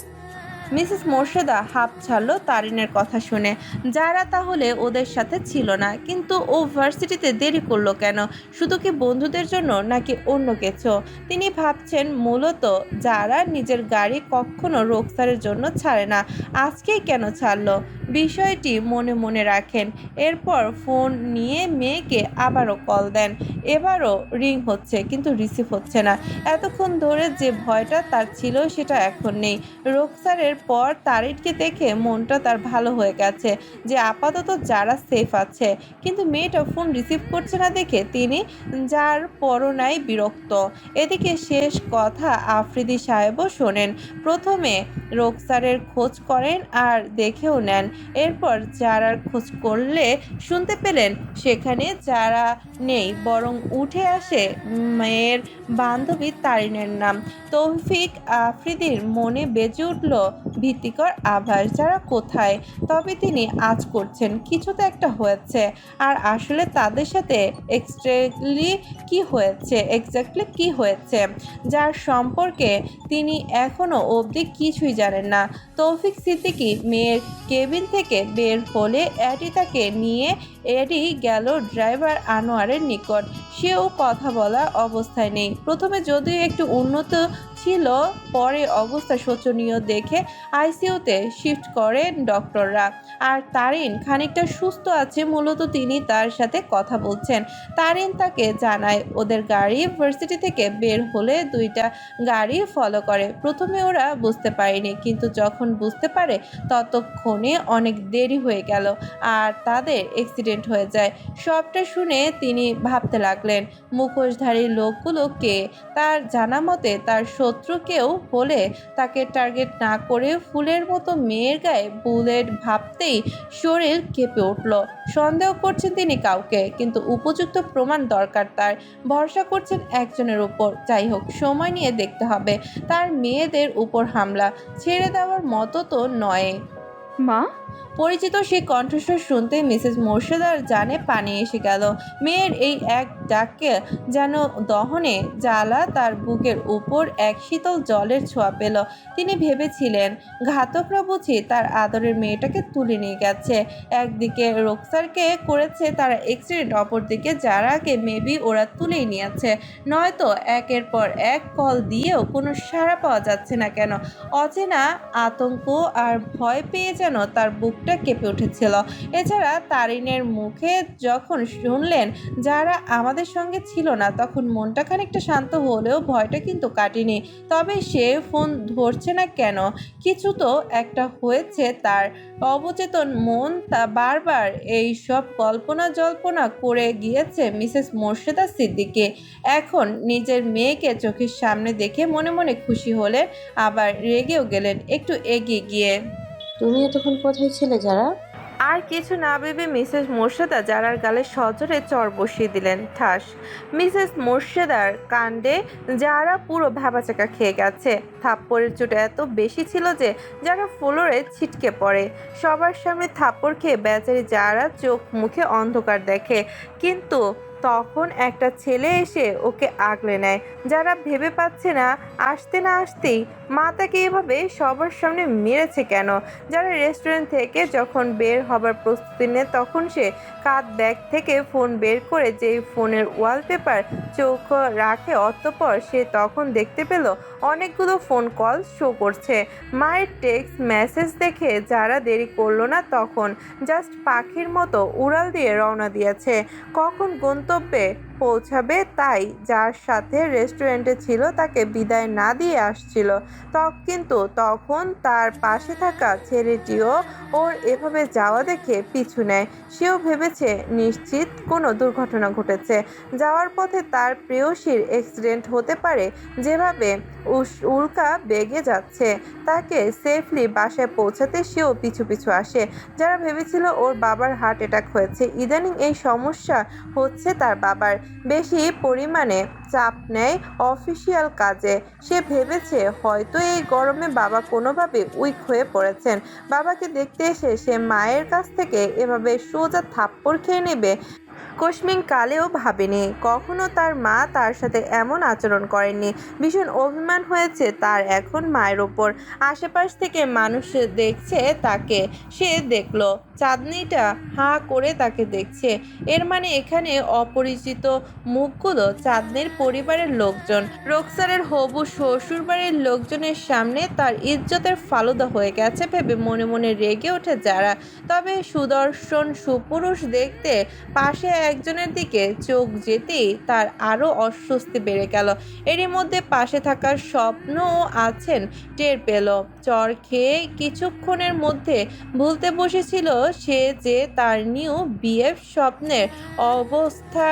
Speaker 2: মিসেস মোর্শেদা হাঁপ ছাড়লো তারিনের কথা শুনে। যারা তাহলে ওদের সাথে ছিল না, কিন্তু ও ভার্সিটিতে দেরি করলো কেন? শুধু কি বন্ধুদের জন্য নাকি অন্য কিছু? তিনি ভাবছেন মূলত যারা নিজের গাড়ি কখনো রোকসারের জন্য ছাড়ে না, আজকেই কেন ছাড়লো বিষয়টি মনে মনে রাখেন। এরপর ফোন নিয়ে মেয়েকে আবারও কল দেন। এবারও রিং হচ্ছে কিন্তু রিসিভ হচ্ছে না। এতক্ষণ ধরে যে ভয়টা তার ছিল সেটা এখন নেই। রোকসারের পর তারিনকে দেখে মনটা তার ভালো হয়ে গেছে যে আপাতত যারা সেফ আছে, কিন্তু মেয়েটা ফোন রিসিভ করছে না দেখে তিনি যার পরনাই বিরক্ত। এদিকে শেষ কথা আফ্রিদি সাহেবও শোনেন। প্রথমে রোকসারের খোঁজ করেন আর দেখেও নেন। এরপর যারার খোঁজ করলে শুনতে পেলেন সেখানে যারা নেই, বরং উঠে আসে মেয়ের বান্ধবী তারিনের নাম। তৌফিক আফ্রিদির মনে বেজে উঠল ভীতিকর আভাস। যারা কোথায়? তবে তিনি আজ করছেন কিছু তো একটা হয়েছে। আর আসলে তাদের সাথে এক্স্যাক্টলি কি হয়েছে যার সম্পর্কে তিনি এখনো অবধি কিছুই জানেন না। তৌফিক সিদ্দিকী মেয়ের কেবিন থেকে বের হলে এডি তাকে নিয়ে গেল ড্রাইভার আনোয়ারের নিকট। সেও কথা বলার অবস্থায় নেই। প্রথমে যদিও একটু উন্নত ছিল, পরে অবস্থা শোচনীয় দেখে আইসিইউতে শিফট করেন ডক্টররা। আর তারিন খানিকটা সুস্থ আছে, মূলত তিনি তার সাথে কথা বলছেন। তারিন তাকে জানায় ওদের গাড়ি ভার্সিটি থেকে বের হলে দুইটা গাড়ি ফলো করে। প্রথমে ওরা বুঝতে পারেনি, কিন্তু যখন বুঝতে পারে ততক্ষণে অনেক দেরি হয়ে গেল আর তাদের অ্যাক্সিডেন্ট হয়ে যায়। সবটা শুনে তিনি ভাবতে লাগলেন মুখোশধারী লোকগুলো কে। তার জানা মতে তার শত্রু কেউ হলে তাকে টার্গেট না করে ফুলের মতো মেয়ের গায়ে বুলেট ভাবতেই শরীর কেঁপে উঠল। সন্দেহ করছেন তিনি কাউকে, কিন্তু উপযুক্ত প্রমাণ দরকার তার। ভরসা করছেন একজনের উপর। যাই হোক, সময় নিয়ে দেখতে হবে। তার মেয়েদের উপর হামলা ছেড়ে দেওয়ার মতো তো নয়।
Speaker 10: মা,
Speaker 2: পরিচিত সেই কণ্ঠস্বর শুনতে মিসেস মোর্শেদার জানে পানি এসে গেল। মেয়ের এই এক ডাকে যেন দহনে জ্বালা তার বুকের উপর এক শীতল জলের ছোঁয়া পেল। তিনি ভেবেছিলেন ঘাতকরা বুঝি তার আদরের মেয়েটাকে তুলে নিয়ে গেছে। একদিকে রোকসারকে করেছে তারা অ্যাক্সিডেন্ট, অপরদিকে যারাকে মেবি ওরা তুলেই নিয়েছে। নয়তো একের পর এক কল দিয়েও কোনো সাড়া পাওয়া যাচ্ছে না কেন? অচেনা আতঙ্ক আর ভয় পেয়ে যেন তার বুকটা কেঁপে উঠেছিল। এছাড়া তারিনের মুখে যখন শুনলেন যারা আমাদের সঙ্গে ছিল না, তখন মনটা খানিকটা শান্ত হলেও ভয়টা কিন্তু কাটেনি। তবে সে ফোন ধরছে না কেন? কিছু তো একটা হয়েছে। তার অবচেতন মন তা বারবার এই সব কল্পনা জল্পনা করে গিয়েছে মিসেস মোর্শেদা সিদ্দিকী। এখন নিজের মেয়েকে চোখের সামনে দেখে মনে মনে খুশি হলেন, আবার রেগেও গেলেন একটু এগিয়ে গিয়ে।
Speaker 6: তুমি এতক্ষণ কোথায় ছিলে যারা?
Speaker 2: আর কিছু না ভেবে মিসেস মোর্শেদা যারার গালে সজোরে চড় বসিয়ে দিলেন। ঠাস! মিসেস মোর্শেদার কাণ্ডে যারা পুরো ভ্যাবাচাকা খেয়ে গেছে। থাপ্পড়ের চোট এত বেশি ছিল যে যারা ফ্লোরে ছিটকে পড়ে। সবার সামনে থাপ্পড় খেয়ে বেচারি যারা চোখ মুখে অন্ধকার দেখে। কিন্তু তখন একটা ছেলে এসে ওকে আগলে নেয়। যারা ভেবে পাচ্ছে না আসতেই মা তাকে এভাবে সবার সামনে মেরেছে কেন। যারা রেস্টুরেন্ট থেকে যখন বের হবার প্রস্তুতি নেয়, তখন সে কাঁধ ব্যাগ থেকে ফোন বের করে যেই ফোনের ওয়ালপেপার চোখ রাখে, অতঃপর সে তখন দেখতে পেল অনেকগুলো ফোন কল শো করছে। মায়ের টেক্সট মেসেজ দেখে যারা দেরি করলো না, তখন জাস্ট পাখির মতো উড়াল দিয়ে রওনা দিয়েছে কখন গন্তব্যে পৌঁছাবে, তাই যার সাথে রেস্টুরেন্টে ছিল তাকে বিদায় না দিয়ে আসছিল। কিন্তু তখন তার পাশে থাকা ছেলেটিও ওর এভাবে যাওয়া দেখে পিছু নেয়। সেও ভেবেছে নিশ্চিত কোনো দুর্ঘটনা ঘটেছে। যাওয়ার পথে তার প্রেয়সীর অ্যাক্সিডেন্ট হতে পারে। যেভাবে উল্কা বেগে যাচ্ছে, তাকে সেফলি বাসায় পৌঁছাতে সেও পিছু পিছু আসে। যারা ভেবেছিল ওর বাবার হার্ট অ্যাটাক হয়েছে, ইদানিং এই সমস্যা হচ্ছে তার বাবার। বেশি পরিমাণে চাপ নেয় অফিসিয়াল কাজে। সে ভেবেছে হয়তো এই গরমে বাবা কোনোভাবে উইক হয়ে পড়েছেন। বাবাকে দেখতে এসে সে মায়ের কাছ থেকে এভাবে সোজা থাপ্পড় খেয়ে নেবে। কোশমিন কালেও ভাবেনি, কখনো তার মা তার সাথে এমন আচরণ করেননি। ভীষণ অভিমান হয়েছে তার এখন মায়ের ওপর। আশেপাশ থেকে মানুষ দেখছে তাকে, সে দেখলো চাঁদনিটা হাঁ করে তাকে দেখছে। এর মানে এখানে অপরিচিত মুখগুলো চাঁদনির পরিবারের লোকজন। রোকসারের হবু শ্বশুরবাড়ির লোকজনের সামনে তার ইজ্জতের ফালুদা হয়ে গেছে ভেবে মনে মনে রেগে ওঠে যারা। তবে সুদর্শন সুপুরুষ দেখতে পাশে একজনের দিকে চোখ যেতেই তার আরও অস্বস্তি বেড়ে গেল। এরই মধ্যে পাশে থাকার স্বপ্নও আছেন টের পেল। চর খেয়ে কিছুক্ষণের মধ্যে ভুলতে বসেছিল সে যে তার নিউ বিএফ স্বপ্নের অবস্থা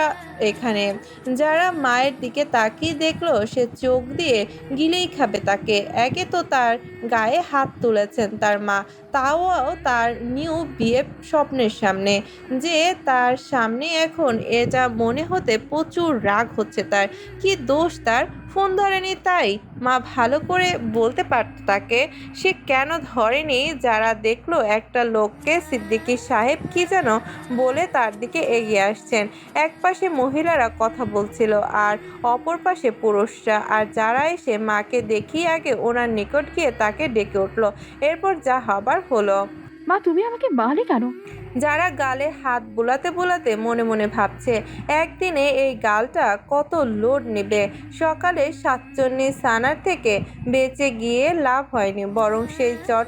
Speaker 2: এখানে। যারা মায়ের দিকে তাকিয়ে দেখলো সে চোখ দিয়ে গিলেই খাবে তাকে। একে তো তার গায়ে হাত তুলেছেন তার মা, তাও তার নিউ বিএফ স্বপ্নের সামনে। যে তার সামনে এখন এটা মনে হতে প্রচুর রাগ হচ্ছে তার। কি দোষ তার? ফোন ধরেনি তাই? মা ভালো করে বলতে পারত তাকে, সে কেন ধরেনি? যারা দেখলো একটা লোককে সিদ্দিকী সাহেব কি যেন বলে তার দিকে এগিয়ে আসছেন। এক পাশে মহিলারা কথা বলছিল আর অপর পাশে পুরুষরা। আর যারা এসে মাকে দেখিয়ে আগে ওনার নিকট গিয়ে তাকে ডেকে উঠলো। এরপর যা হবার হলো।
Speaker 10: মা তুমি আমাকে মারলে কেন?
Speaker 2: যারা গালে হাত বুলাতে বুলাতে মনে মনে ভাবছে একদিনে এই গালটা কত লোড নেবে। সকালে সাতচন্নি সানার থেকে বেঁচে গিয়ে লাভ হয়নি, বরং সেই চট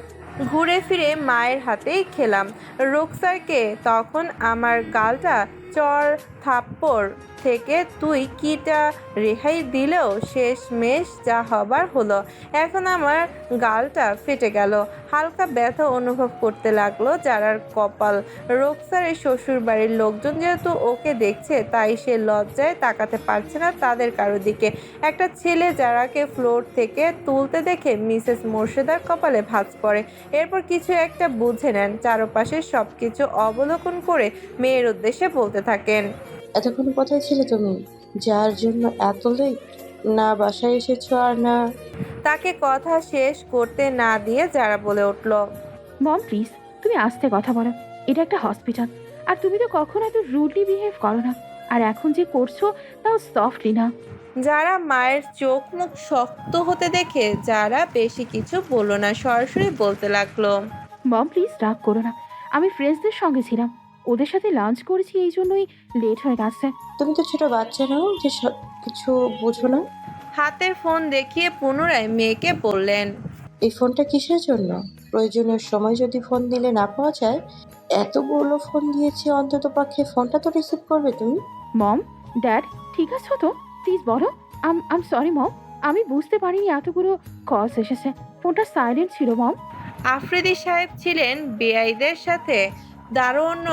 Speaker 2: ঘুরে ফিরে মায়ের হাতেই খেলাম। রোকসারকে তখন আমার গালটা চর থাপ্পড় থেকে তুই কিটা রেহাই দিলেও শেষমেশ যা হবার হলো। এখন আমার গালটা ফেটে গেল। হালকা ব্যথা অনুভব করতে লাগলো যারার কপাল। রোকসারের শ্বশুর বাড়ির লোকজন যেহেতু ওকে দেখছে তাই সে লজ্জায় তাকাতে পারছে না তাদের কারো দিকে। একটা ছেলে যারাকে ফ্লোর থেকে তুলতে দেখে মিসেস মোর্শেদার কপালে ভাঁজ পড়ে। এরপর কিছু একটা বুঝে নেন, চারপাশে সবকিছু অবলোকন করে মেয়ের উদ্দেশ্যে বলতে থাকেন।
Speaker 11: এতক্ষণ কোথায় ছিলে তুমি, যার জন্য এত লেট? না বাসায় এসেছো আর না।
Speaker 2: তাকে কথা শেষ করতে না দিয়ে যারা বলে উঠল,
Speaker 10: মম প্লিজ তুমি আস্তে কথা বলো, এটা একটা হসপিটাল। আর তুমি তো কখনো এত রুডলি বিহেভ করো না, আর এখন যে করছো তাও সফটলি না।
Speaker 2: যারা মায়ের চোখ মুখ শক্ত হতে দেখে যারা বেশি কিছু বললো না, সরাসরি বলতে লাগলো,
Speaker 10: মম প্লিজ রাগ করো না, আমি ফ্রেন্ডসদের সঙ্গে ছিলাম, ওদের সাথে লাঞ্চ করেছি, এই জন্যই লেট হয়ে গেছে।
Speaker 11: তুমি তো ছোট বাচ্চা নাও যে সব কিছু বোঝো না।
Speaker 2: হাতের ফোন দেখিয়ে পুনরায় মেয়েকে বললেন,
Speaker 11: এই ফোনটা কিসের জন্য? প্রয়োজনীয় সময় যদি ফোন দিলে না পাওয়া যায়, এতগুলো ফোন দিয়েছি, অন্তত পক্ষে ফোনটা তো রিসিভ করবে তুমি।
Speaker 10: মম ড্যাড ঠিক আছো তো? প্লিজ বলো। আম সরি মম, আমি বুঝতে পারিনি এতগুলো কলস এসেছে, ফোনটা সাইলেন্ট ছিল মম।
Speaker 2: আফ্রিদি সাহেব ছিলেন বেআইদের সাথে দারুণ।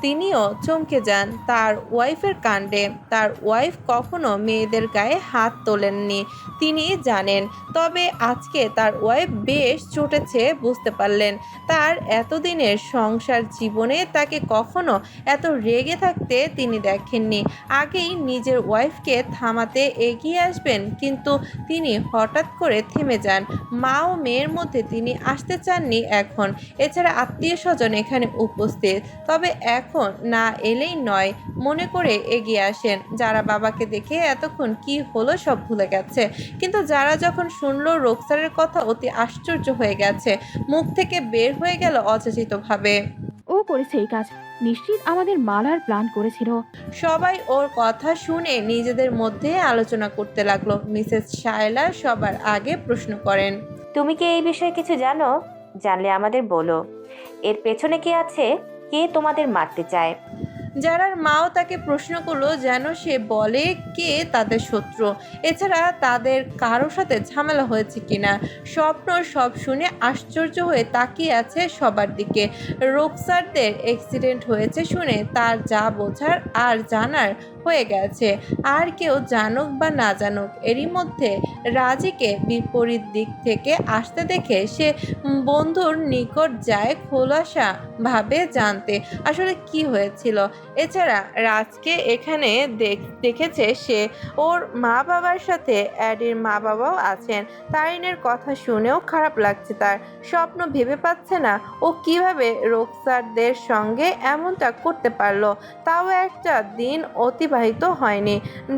Speaker 2: তিনিও চমকে যান তার ওয়াইফের কাণ্ডে। তার ওয়াইফ কখনো মেয়েদের গায়ে হাত তোলেননি তিনি জানেন, তবে আজকে তার ওয়াইফ বেশ চটেছে বুঝতে পারলেন। তার এতদিনের সংসার জীবনে তাকে কখনো এত রেগে থাকতে তিনি দেখেননি। আগেই নিজের ওয়াইফকে থামাতে এগিয়ে আসবেন, কিন্তু তিনি হঠাৎ করে থেমে যান। মা ও মেয়ের মধ্যে তিনি আসতে চাননি এখন। এছাড়া আত্মীয় স্বজন এখানে উপস্থিত, তবে এখন না এলেই নয় মনে করে এগিয়ে আসেন। যারা বাবাকে দেখে এতক্ষণ কি হলো সব ভুলে গেছে, কিন্তু যারা যখন শুনলো রোকসারের কথা অতি আশ্চর্য হয়ে গেছে, মুখ থেকে বের হয়ে গেল অযাচিতভাবে,
Speaker 10: ও করেছে এই কাজ, নিশ্চিত আমাদের মালার প্ল্যান করেছিল।
Speaker 2: সবাই ওর কথা শুনে নিজেদের মধ্যে আলোচনা করতে লাগলো। মিসেস শায়লা সবার আগে প্রশ্ন করেন,
Speaker 12: তুমি কি এই বিষয়ে কিছু জানো? জানলে আমাদের বলো, এর পেছনে কে আছে, কে তোমাদের মারতে চায়?
Speaker 2: যারার মাও তাকে প্রশ্ন করলো যেন সে বলে কে তাদের শত্রু, এছাড়া তাদের কারো সাথে ঝামেলা হয়েছে কিনা। স্বপ্ন সব শুনে আশ্চর্য হয়ে তাকিয়ে আছে সবার দিকে। রোকসারদের অ্যাক্সিডেন্ট হয়েছে শুনে তার যা বোঝার আর জানার হয়ে গেছে। আর কেউ জানুক বা না জানুক, এরই মধ্যে রাজিকে বিপরীত দিক থেকে আসতে দেখে সে বন্ধুর নিকট যায় খোলাসা ভাবে জানতে আসলে কি হয়েছিল। এছাড়া রাজকে এখানে দেখেছে সে, ওর মা বাবার সাথে অ্যাডির মা বাবাও আছেন। তারিনের কথা শুনেও খারাপ লাগছে তার। স্বপ্ন ভেবে পাচ্ছে না ও কিভাবে রোকসারদের সঙ্গে এমনটা করতে পারলো। তাও একটা দিন অতিবাহিত হয়নি।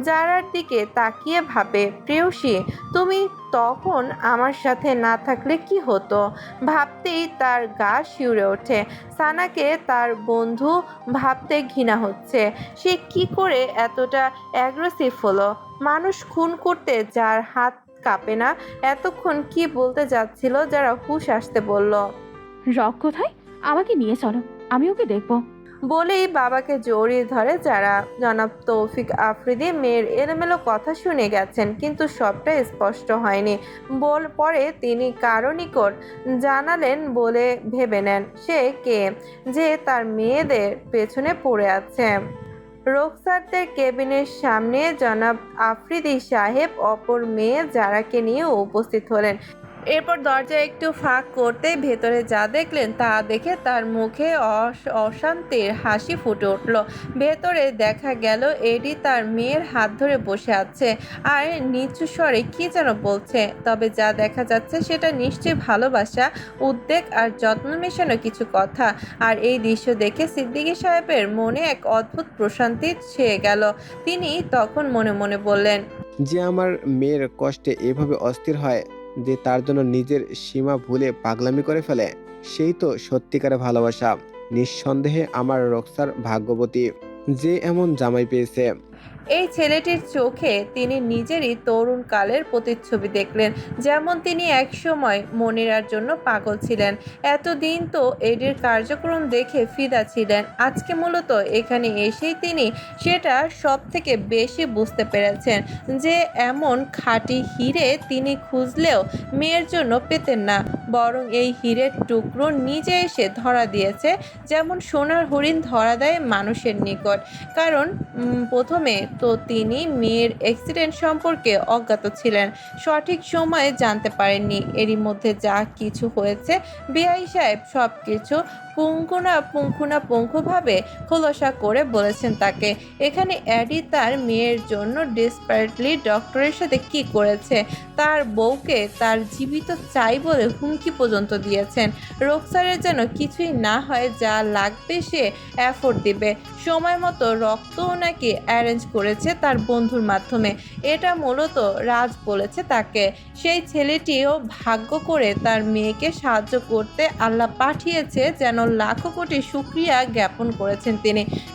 Speaker 2: যারার দিকে তাকিয়ে ভাবে, প্রেয়সী তুমি তখন আমার সাথে না থাকলে কি হতো। ভাবতেই তার গা শিউরে ওঠে। সানাকে তার বন্ধু ভাবতে ঘৃণা হচ্ছে। সে কি করে এতটা অ্যাগ্রেসিভ হলো। মানুষ খুন করতে যার হাত কাঁপে না, এতক্ষণ কি বলতে যাচ্ছিল যারা হুঁশ আসতে বলল।
Speaker 10: রক কোথায়? আমাকে নিয়ে চলো, আমি ওকে দেখবো।
Speaker 2: বলেই বাবাকে জড়িয়ে ধরে যারা। জনাব তৌফিক আফ্রিদি মেয়ের এলোমেলো কথা শুনে গেছেন, কিন্তু সবটা স্পষ্ট হয়নি। পরে তিনি কারো নিকট জানালেন বলে ভেবে নেন সে কে, যে তার মেয়েদের পেছনে পড়ে আছে। রোকসারদের কেবিনের সামনে জনাব আফ্রিদি সাহেব অপর মেয়ে যারাকে নিয়ে উপস্থিত হলেন। এরপর দরজা একটু ফাঁক করতেই ভেতরে যা দেখলেন তা দেখে তার মুখে অশান্তির হাসি ফুটে উঠল। ভেতরে দেখা গেল এডি তার মেয়ের হাত ধরে বসে আছে আর নিচু স্বরে কি যেন বলছে। তবে যা দেখা যাচ্ছে সেটা নিশ্চয়ই ভালোবাসা, উদ্বেগ আর যত্ন মেশানো কিছু কথা। আর এই দৃশ্য দেখে সিদ্দিকী সাহেবের মনে এক অদ্ভুত প্রশান্তি ছেয়ে গেল। তিনি তখন মনে মনে বললেন,
Speaker 7: যে আমার মেয়ের কষ্টে এভাবে অস্থির হয়, যে তার জন্য নিজের সীমা ভুলে পাগলামি করে ফেলে, সেই তো সত্যিকারে ভালোবাসা। নিঃসন্দেহে আমার রক্সার ভাগ্যবতী যে এমন জামাই পেয়েছে।
Speaker 2: এই ছেলেটির চোখে তিনি নিজেরই তরুণ কালের প্রতিচ্ছবি দেখলেন। যেমন তিনি একসময় মনিরার জন্য পাগল ছিলেন, এতদিন তো এডির কার্যক্রম দেখে ফিদা ছিলেন। আজকে মূলত এখানে এসেই তিনি সেটা সব থেকে বেশি বুঝতে পেরেছেন যে এমন খাঁটি হিরে তিনি খুঁজলেও মেয়ের জন্য পেতেন না, বরং এই হীরের টুকরো নিজে এসে ধরা দিয়েছে, যেমন সোনার হরিণ ধরা দেয় মানুষের নিকট। কারণ প্রথমে তো তিনি মেয়ের অ্যাক্সিডেন্ট সম্পর্কে অজ্ঞাত ছিলেন, সঠিক সময়ে জানতে পারেননি। এরই মধ্যে যা কিছু হয়েছে বিআই সাহেব সব কিছু পুঙ্খানুপুঙ্খভাবে খোলাসা করে বলেছেন তাকে। এখানে অ্যাডি তার মেয়ের জন্য ডেসপারেটলি ডক্টরের সাথে কি করেছে, তার বউকে তার জীবিত চাই বলে হুমকি পর্যন্ত দিয়েছেন। রোকসারের যেন কিছুই না হয়, যা লাগবে সে এফোর্ট দিবে। সময় মতো রক্তও নাকি অ্যারেঞ্জ করেছে তার বন্ধুর মাধ্যমে। এটা মূলত রাজ বলেছে তাকে। সেই ছেলেটিও ভাগ্য করে তার মেয়েকে সাহায্য করতে আল্লাহ পাঠিয়েছে, যেন লাখো কোটি শুকরিয়া জ্ঞাপন করেছেন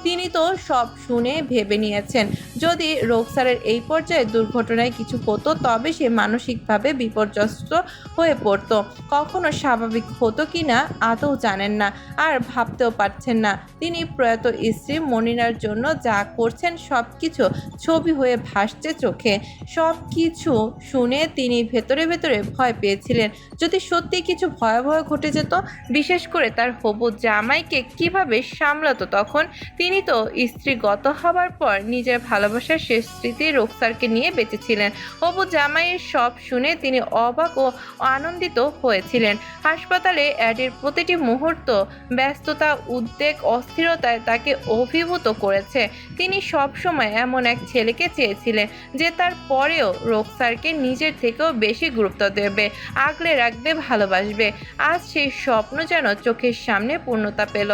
Speaker 2: তিনি তো সব শুনে ভেবে নিয়েছেন যদি রোকসারের এই পর্যায়ে দুর্ঘটনায় কিছু হতো তবে সে মানসিকভাবে বিপর্যস্ত হয়ে পড়তো। কখনো স্বাভাবিক হতো কিনা আদৌ জানেন না, আর ভাবতেও পারছেন না। তিনি প্রয়াত স্ত্রী মনিরার জন্য যা করছেন সব কিছু ছবি হয়ে ভাসছে চোখে। সব কিছু শুনে তিনি ভেতরে ভেতরে ভয় পেয়েছিলেন, যদি সত্যি কিছু ভয়াবহ ঘটে যেত, বিশেষ করে তার হবু জামাইকে কিভাবে সামলাতো তখন। তিনি তো স্ত্রীগত হবার পর নিজের ভালোবাসার শেষ স্মৃতি রোকসারকে নিয়ে বেঁচেছিলেন। হবু জামাইয়ের সব শুনে তিনি অবাক ও আনন্দিত হয়েছিলেন। হাসপাতালে অ্যাডির প্রতিটি মুহূর্ত ব্যস্ততা, উদ্বেগ, অস্থিরতায় তাকে অভিভূত করেছে। তিনি সবসময় এমন এক ছেলেকে চেয়েছিলেন যে তার পরেও রোকসারকে নিজের থেকেও বেশি গুরুত্ব দেবে, আগলে রাখবে, ভালোবাসবে। আজ সেই স্বপ্ন যেন চোখের সামনে পূর্ণতা পেল।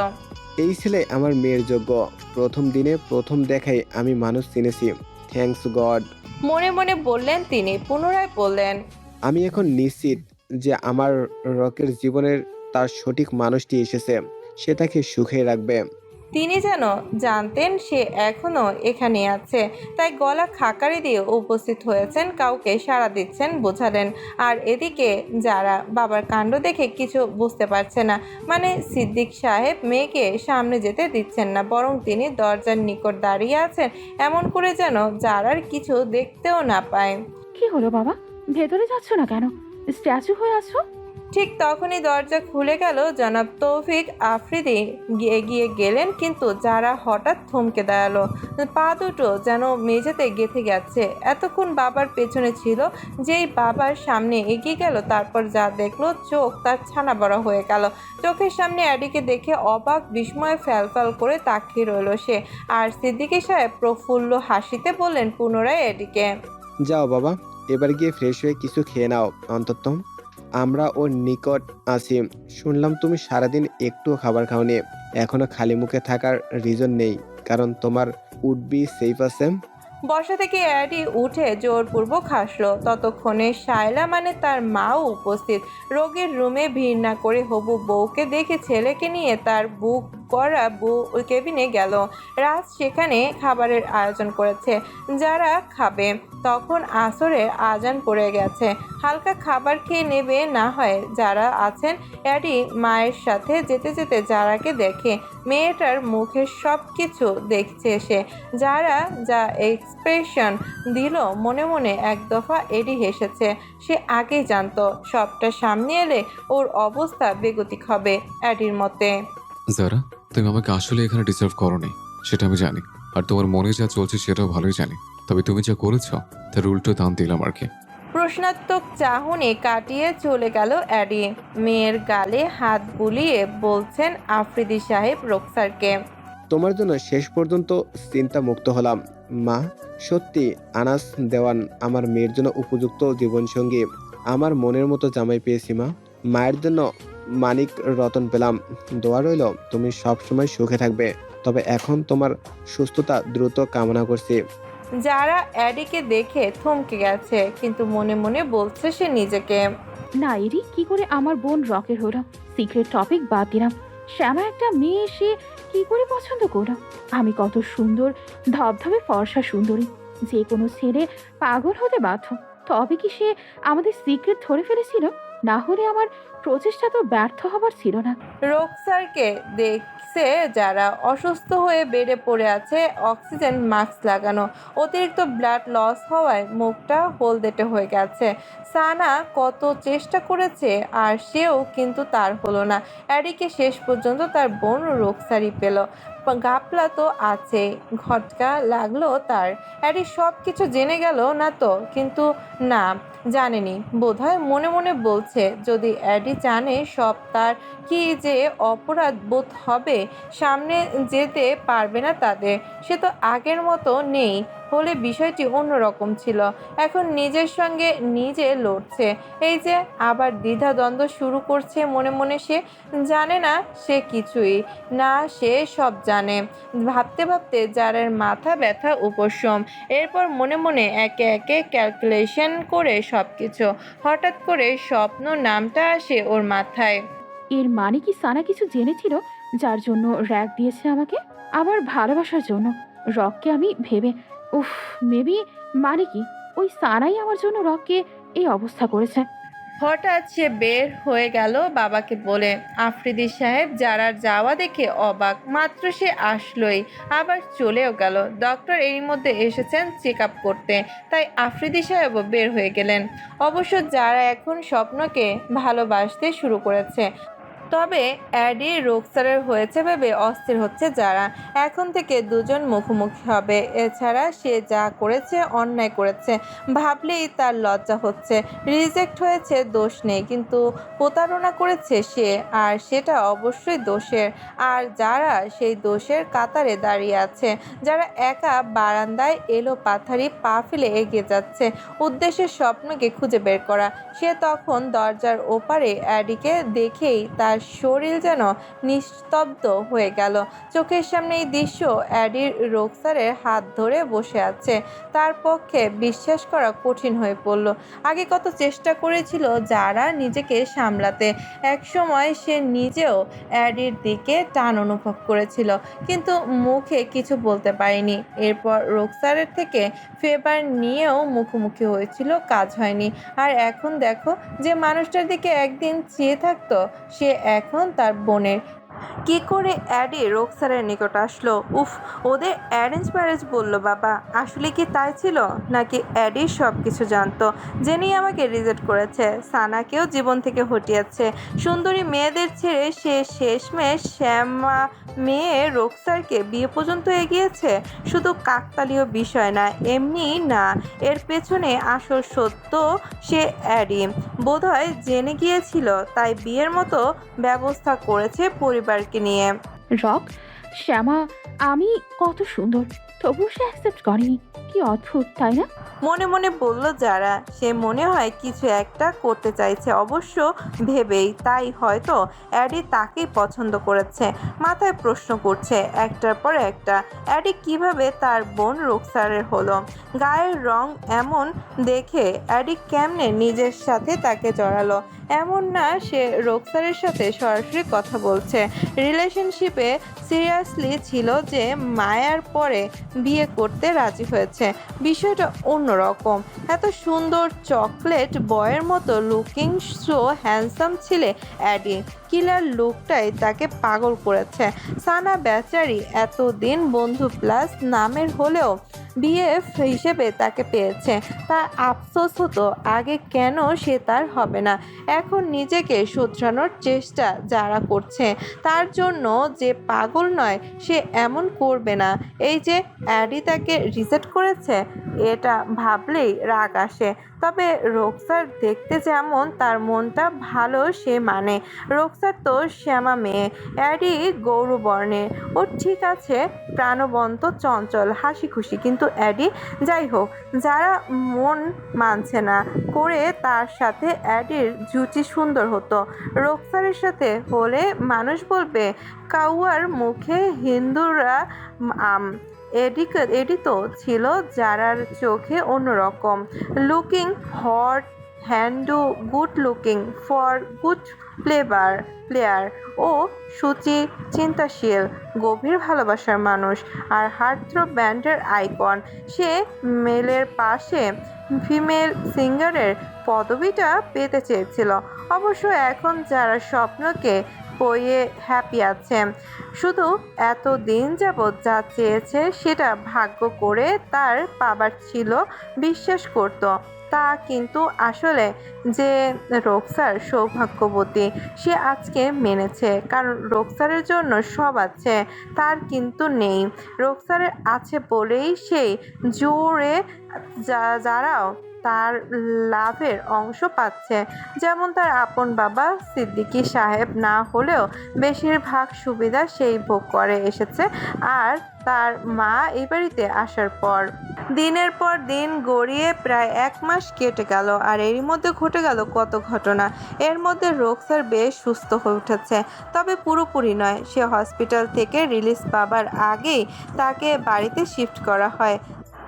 Speaker 7: এই ছেলে আমার মেয়ের যোগ্য। প্রথম দিনে প্রথম দেখাই আমি মানুষ চিনেছি। Thanks god.
Speaker 2: মনে মনে বললেন তিনি। পুনরায় বললেন,
Speaker 7: আমি এখন নিশ্চিত যে আমার রকের জীবনের তার সঠিক মানুষটি এসেছে, সে তাকে সুখে রাখবে।
Speaker 2: তিনি যেন জানতেন সে এখনো এখানে আছে, তাই গলা খাকারি দিয়ে উপস্থিত হয়েছেন, কাউকে সাড়া দিচ্ছেন, বোঝালেন। আর এদিকে যারা বাবার কাণ্ড দেখে কিছু বুঝতে পারছে না, মানে সিদ্দিক সাহেব মেয়েকে সামনে যেতে দিচ্ছেন না, বরং তিনি দরজার নিকট দাঁড়িয়ে আছেন এমন করে যেন যারার কিছু দেখতেও না পায়।
Speaker 10: কি হলো বাবা, ভেতরে যাচ্ছ না কেন? স্ট্যাচু হয়ে আছো।
Speaker 2: ঠিক তখনই দরজা খুলে গেল। জনাব তৌফিক আফ্রিদি এগিয়ে গেলেন, কিন্তু যারা হঠাৎ থমকে দাঁড়ালো। পা দুটো যেন মেঝেতে গেঁথে গেছে। এতক্ষণ বাবার পেছনে ছিল, যেই বাবার সামনে এগিয়ে গেল, তারপর যা দেখলো চোখ তার ছানা বড়া হয়ে গেল। চোখের সামনে অ্যাডিকে দেখে অবাক বিস্ময়ে ফ্যালফ্যাল করে তাকিয়ে রইল সে। আর সিদ্দিকী সাহেব প্রফুল্ল হাসিতে বললেন পুনরায় অ্যাডিকে,
Speaker 7: যাও বাবা, এবার গিয়ে ফ্রেশ হয়ে কিছু খেয়ে নাও। অন্তত আমরা ওর নিকট আছি। শুনলাম তুমি সারাদিন একটুও খাবার খাওনি। এখনো খালি মুখে থাকার রিজন নেই, কারণ তোমার উড বি সেফ আছে।
Speaker 2: বসা থেকে অ্যাডি উঠে জোরপূর্বক হাসলো। ততক্ষণে শায়লা মানে তার মাও উপস্থিত। রোগীর রুমে ভিড় না করে হবু বউকে দেখে ছেলেকে নিয়ে তার বুক করা কেবিনে গেল। রাজ সেখানে খাবারের আয়োজন করেছে। যারা খাবে, তখন আসরের আজান পড়ে গেছে। হালকা খাবার খেয়ে নেবে না হয়। যারা আছেন, অ্যাডি মায়ের সাথে যেতে যেতে যারাকে দেখে। মেয়েটার মুখের সব কিছু দেখছে সে। যারা যা এক্সপ্রেশন দিল, মনে মনে এক দফা এডি হেসেছে। সে আগেই জানতো সবটা সামনে এলে ওর অবস্থা বেগতিক হবে। অ্যাডির মতে,
Speaker 1: যারা তুমি আমাকে আসলে এখানে ডিজার্ভ করোনি সেটা আমি জানি, আর তোমার মনে যা চলছে সেটাও ভালোই জানি। তবে তুমি যা করেছো তার উল্টো দাম দিলাম আর কি।
Speaker 2: প্রশ্নাত্মক চাহনি কাটিয়ে চলে গেল অ্যাডি। মেয়ের গালে হাত বুলিয়ে বলছেন আফ্রিদি সাহেব রোকসারকে,
Speaker 7: তোমার জন্য শেষ পর্যন্ত চিন্তা মুক্ত হলাম মা। সত্যি আনাস দেওয়ান আমার মেয়ের জন্য উপযুক্ত জীবনসঙ্গী। আমার মনের মতো জামাই পেয়েছি মা। মায়ের জন্য মানিক রতন পেলাম। দোয়া রইল তুমি সবসময় সুখে থাকবে। তবে এখন তোমার সুস্থতা দ্রুত কামনা করছি।
Speaker 2: যারা অ্যাডিকে দেখে থমকে গেছে, কিন্তু মনে মনে বলছে সে নিজেকে,
Speaker 10: না এরি, কি করে আমার বোন রকের হলো? সিক্রেট টপিক বাদ দিলাম। শ্যামা একটা মেয়ে, সে কি করে পছন্দ করলো? আমি কত সুন্দর, ধবধবে ফর্সা সুন্দরী, যে কোনো ছেলে পাগল হতে বাধ্য। তবে কি সে আমাদের সিক্রেট ধরে ফেলেছিল? না হলে আমার প্রচেষ্টা তো ব্যর্থ হবার ছিল না।
Speaker 2: রোকসারকে দেখছে যারা অসুস্থ হয়ে বেডে পড়ে আছে, অক্সিজেন মাস্ক লাগানো। অতিরিক্ত ব্লাড লস হওয়ায় মুখটা হলদেটে হয়ে গেছে। সানা কত চেষ্টা করেছে, আর সেও কিন্তু তার হলো না। অ্যাডিকে শেষ পর্যন্ত তার বোন রোকসারই পেল। গাপলা তো আছে, ঘটকা লাগলো তার। অ্যাডি সব কিছু জেনে গেল না তো? কিন্তু না, জানেনি। বোধহয় মনে মনে বলছে, যদি অ্যাডি জানে সব, তার কি যে অপরাধ বোধ হবে। সামনে যেতে পারবে না তাদের। সে তো আগের মতো নেই, হলে বিষয়টি অন্যরকম ছিল। এখন নিজের সঙ্গে নিজে লড়ছে। এই যে আবার দ্বিধাদ্বন্দ্ব শুরু করছে মনে মনে। সে জানে না সে কিছুই না, সে সব জানে। ভাবতে ভাবতে যারের মাথা ব্যথা উপশম। এরপর মনে মনে একে একে ক্যালকুলেশন করে সব কিছু। হঠাৎ করে স্বপ্ন নামটা আসে ওর মাথায়।
Speaker 10: এর মানে কি সানা কিছু জেনেছিল, যার জন্য র্যাক দিয়েছে আমাকে? আবার ভালোবাসার জন্য রককে আমি ভেবে, উফ, মেবি মানে কি ওই সানাই আমার জন্য রককে এই অবস্থা করেছে।
Speaker 2: হঠাৎ সে বের হয়ে গেল বাবাকে বলে। আফ্রিদি সাহেব যারার যাওয়া দেখে অবাক। মাত্র সে আসলোই, আবার চলেও গেল। ডক্টর এরই মধ্যে এসেছেন চেক আপ করতে, তাই আফ্রিদি সাহেবও বের হয়ে গেলেন। অবশ্য যারা এখন স্বপ্নকে ভালোবাসতে শুরু করেছে। তবে অ্যাডি রোকসারের হয়েছে ভেবে অস্থির হচ্ছে যারা। এখন থেকে দুজন মুখোমুখি হবে। এছাড়া সে যা করেছে অন্যায় করেছে, ভাবলেই তার লজ্জা হচ্ছে। রিজেক্ট হয়েছে, দোষ নেই, কিন্তু প্রতারণা করেছে সে, আর সেটা অবশ্যই দোষের। আর যারা সেই দোষের কাতারে দাঁড়িয়ে আছে। যারা একা বারান্দায় এলো পাথারি পা ফেলে এগিয়ে যাচ্ছে, উদ্দেশ্যের স্বপ্নকে খুঁজে বের করা। সে তখন দরজার ওপারে অ্যাডিকে দেখেই তার শরীর যেন নিস্তব্ধ হয়ে গেল। চোখের সামনে এই দৃশ্য, অ্যাডির রোকসারের হাত ধরে বসে আছে। তার পক্ষে বিশ্বাস করা কঠিন হয়ে পড়ল। আগে কত চেষ্টা করেছিল যারা নিজেকে সামলাতে। একসময় সে নিজেও অ্যাডির দিকে টান অনুভব করেছিল, কিন্তু মুখে কিছু বলতে পারেনি। এরপর রোকসারের থেকে ফেভার নিয়েও মুখোমুখি হয়েছিল, কাজ হয়নি। আর এখন দেখো, যে মানুষটার দিকে একদিন চেয়ে থাকতো, সে এখন তার বোনের কি করে অ্যাডি রোকসারের নিকট আসলো? উফ, ওদের অ্যারেঞ্জ ম্যারেজ বললো বাবা। আসলে কি তাই ছিল, নাকি অ্যাডি সব কিছু জানতো, জেনেই আমাকে রিজেক্ট করেছে? সানাকেও জীবন থেকে হটিয়েছে। সুন্দরী মেয়েদের ছেড়ে সে শেষমেশ শ্যামা মেয়ে রোকসারকে বিয়ে পর্যন্ত এগিয়েছে। শুধু কাকতালীয় বিষয় না, এমনি না, এর পেছনে আসল সত্য সে অ্যাডি বোধহয় জেনে গিয়েছিল, তাই বিয়ের মতো ব্যবস্থা করেছে পরিবারকে নিয়ে।
Speaker 10: রক, শ্যামা আমি কত সুন্দর, তবুও সে অ্যাকসেপ্ট করেনি। কি অদ্ভুত, তাই না?
Speaker 2: মনে মনে বলল যারা। সে মনে হয় কিছু একটা করতে চাইছে, অবশ্য ভেবেই, তাই হয়তো অ্যাডি তাকেই পছন্দ করেছে। মাথায় প্রশ্ন করছে একটার পর একটা, অ্যাডি কিভাবে তার বোন রোকসারের হলো? গায়ের রং এমন দেখে অ্যাডি কেমনে নিজের সাথে তাকে জড়ালো? এমন না সে রোকসারের সাথে সরাসরি কথা বলছে, রিলেশনশিপে সিরিয়াসলি ছিল যে মায়ার পরে বিয়ে করতে রাজি হয়েছে। বিষয়টা অন্যরকম। এত সুন্দর চকলেট বয়ের মতো লুকিং, সো হ্যান্ডসাম ছিলে অ্যাডি। কিলার লুকটাই তাকে পাগল করেছে। সানা বেচারি এতদিন বন্ধু প্লাস নামের হলেও বিএফ হিসেবে তাকে পেয়েছে। তার আফসোস হতো আগে কেন সে তার হবে না। এখন নিজেকে শুধরানোর চেষ্টা যারা করছে তার জন্য যে পাগল নয় সে এমন করবে না। এই যে অ্যাডি তাকে রিজেক্ট করেছে, এটা ভাবলেই রাগ আসে। তবে রোকসার দেখতে যেমন, তার মনটা ভালো সে মানে। রোকসার তো শ্যামা মেয়ে, অ্যাডি গৌরবর্ণের। ও ঠিক আছে, প্রাণবন্ত, চঞ্চল, হাসি খুশি, কিন্তু অ্যাডি। যাই হোক, যারা মন মানছে না করে তার সাথে অ্যাডির জুটি সুন্দর হতো। রোকসারের সাথে হলে মানুষ বলবে কাউয়ার মুখে হিন্দুরা আম। এডি তো ছিল যারার চোখে অন্যরকম। Looking hot, handsome, good looking for good player ও সুচি, চিন্তাশীল, গভীর ভালোবাসার মানুষ, আর হার্টথ্রব ব্যান্ডের আইকন। সে মেলের পাশে ফিমেল সিঙ্গারের পদবিটা পেতে চেয়েছিল। অবশ্য এখন যারা স্বপ্নকে বইয়ে হ্যাপি আছে, শুধু এত দিন যাবৎ যা চেয়েছে সেটা ভাগ্য করে তার পাবার ছিল, বিশ্বাস করত। তা কিন্তু আসলে যে রোকসার সৌভাগ্যবতী, সে আজকে মেনেছে, কারণ রোকসারের জন্য সব আছে, তার কিন্তু নেই। রোকসারের আছে বলেই সেই জোরে যারাও তার লাভের অংশ পাচ্ছে। যেমন তার আপন বাবা সিদ্দিকী সাহেব না হলেও বেশিরভাগ সুবিধা সেই ভোগ করে এসেছে। আর তার মা এই বাড়িতে আসার পর দিনের পর দিন গড়িয়ে প্রায় 1 মাস কেটে গেল, আর এরই মধ্যে ঘটে গেল কত ঘটনা। এর মধ্যে রোকসার বেশ সুস্থ হয়ে উঠেছে, তবে পুরোপুরি নয়। সে হসপিটাল থেকে রিলিজ পাবার আগেই তাকে বাড়িতে শিফট করা হয়,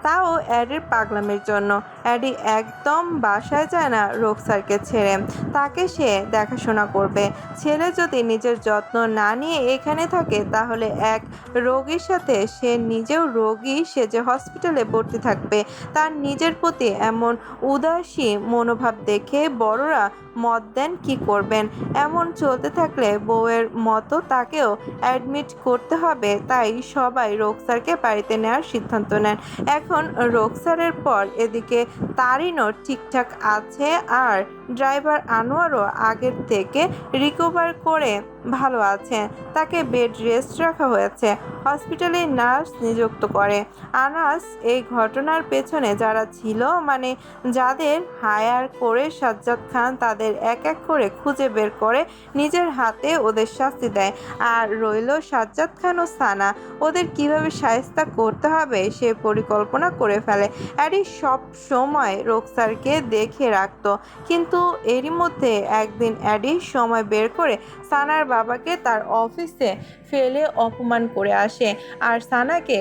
Speaker 2: তাও অ্যাডির পাগলামির জন্য। অ্যাডি একদম বাসায় যায় না রোকসারকে ছেড়ে, তাকে সে দেখাশোনা করবে। ছেলে যদি নিজের যত্ন না নিয়ে এখানে থাকে, তাহলে এক রোগীর সাথে সে নিজেও রোগী সেজে হসপিটালে ভর্তি থাকবে। তার নিজের প্রতি এমন উদাসী মনোভাব দেখে বড়রা মত দেন কি করবেন। এমন চলতে থাকলে বউয়ের মতো তাকেও অ্যাডমিট করতে হবে। তাই সবাই রোকসারকে বাড়িতে নেওয়ার সিদ্ধান্ত নেন। এখন রোকসারের পর এদিকে তারিনও ঠিকঠাক আছে, আর ড্রাইভার আনোয়ারও আগের থেকে রিকভার করে ভালো আছে। তাকে বেড রেস্ট রাখা হয়েছে, হসপিটালে নার্স নিযুক্ত করে। আনাস এই ঘটনার পেছনে যারা ছিল, মানে যাদের হায়ার করে সাজ্জাদ খান তাদের এক এক করে খুঁজে বের করে নিজের হাতে ওদের শাস্তি দেয়। আর রইল সাজ্জাদ খান ও সানা, ওদের কিভাবে শায়েস্তা করতে হবে সে পরিকল্পনা করে ফেলে। অ্যাডি সব সময় রোকসারকে দেখে রাখতো, কিন্তু এরই মধ্যে একদিন অ্যাডি সময় বের করে সানার বাবাকে তার অফিসে ফেলে অপমান করে আসে আর সানাকে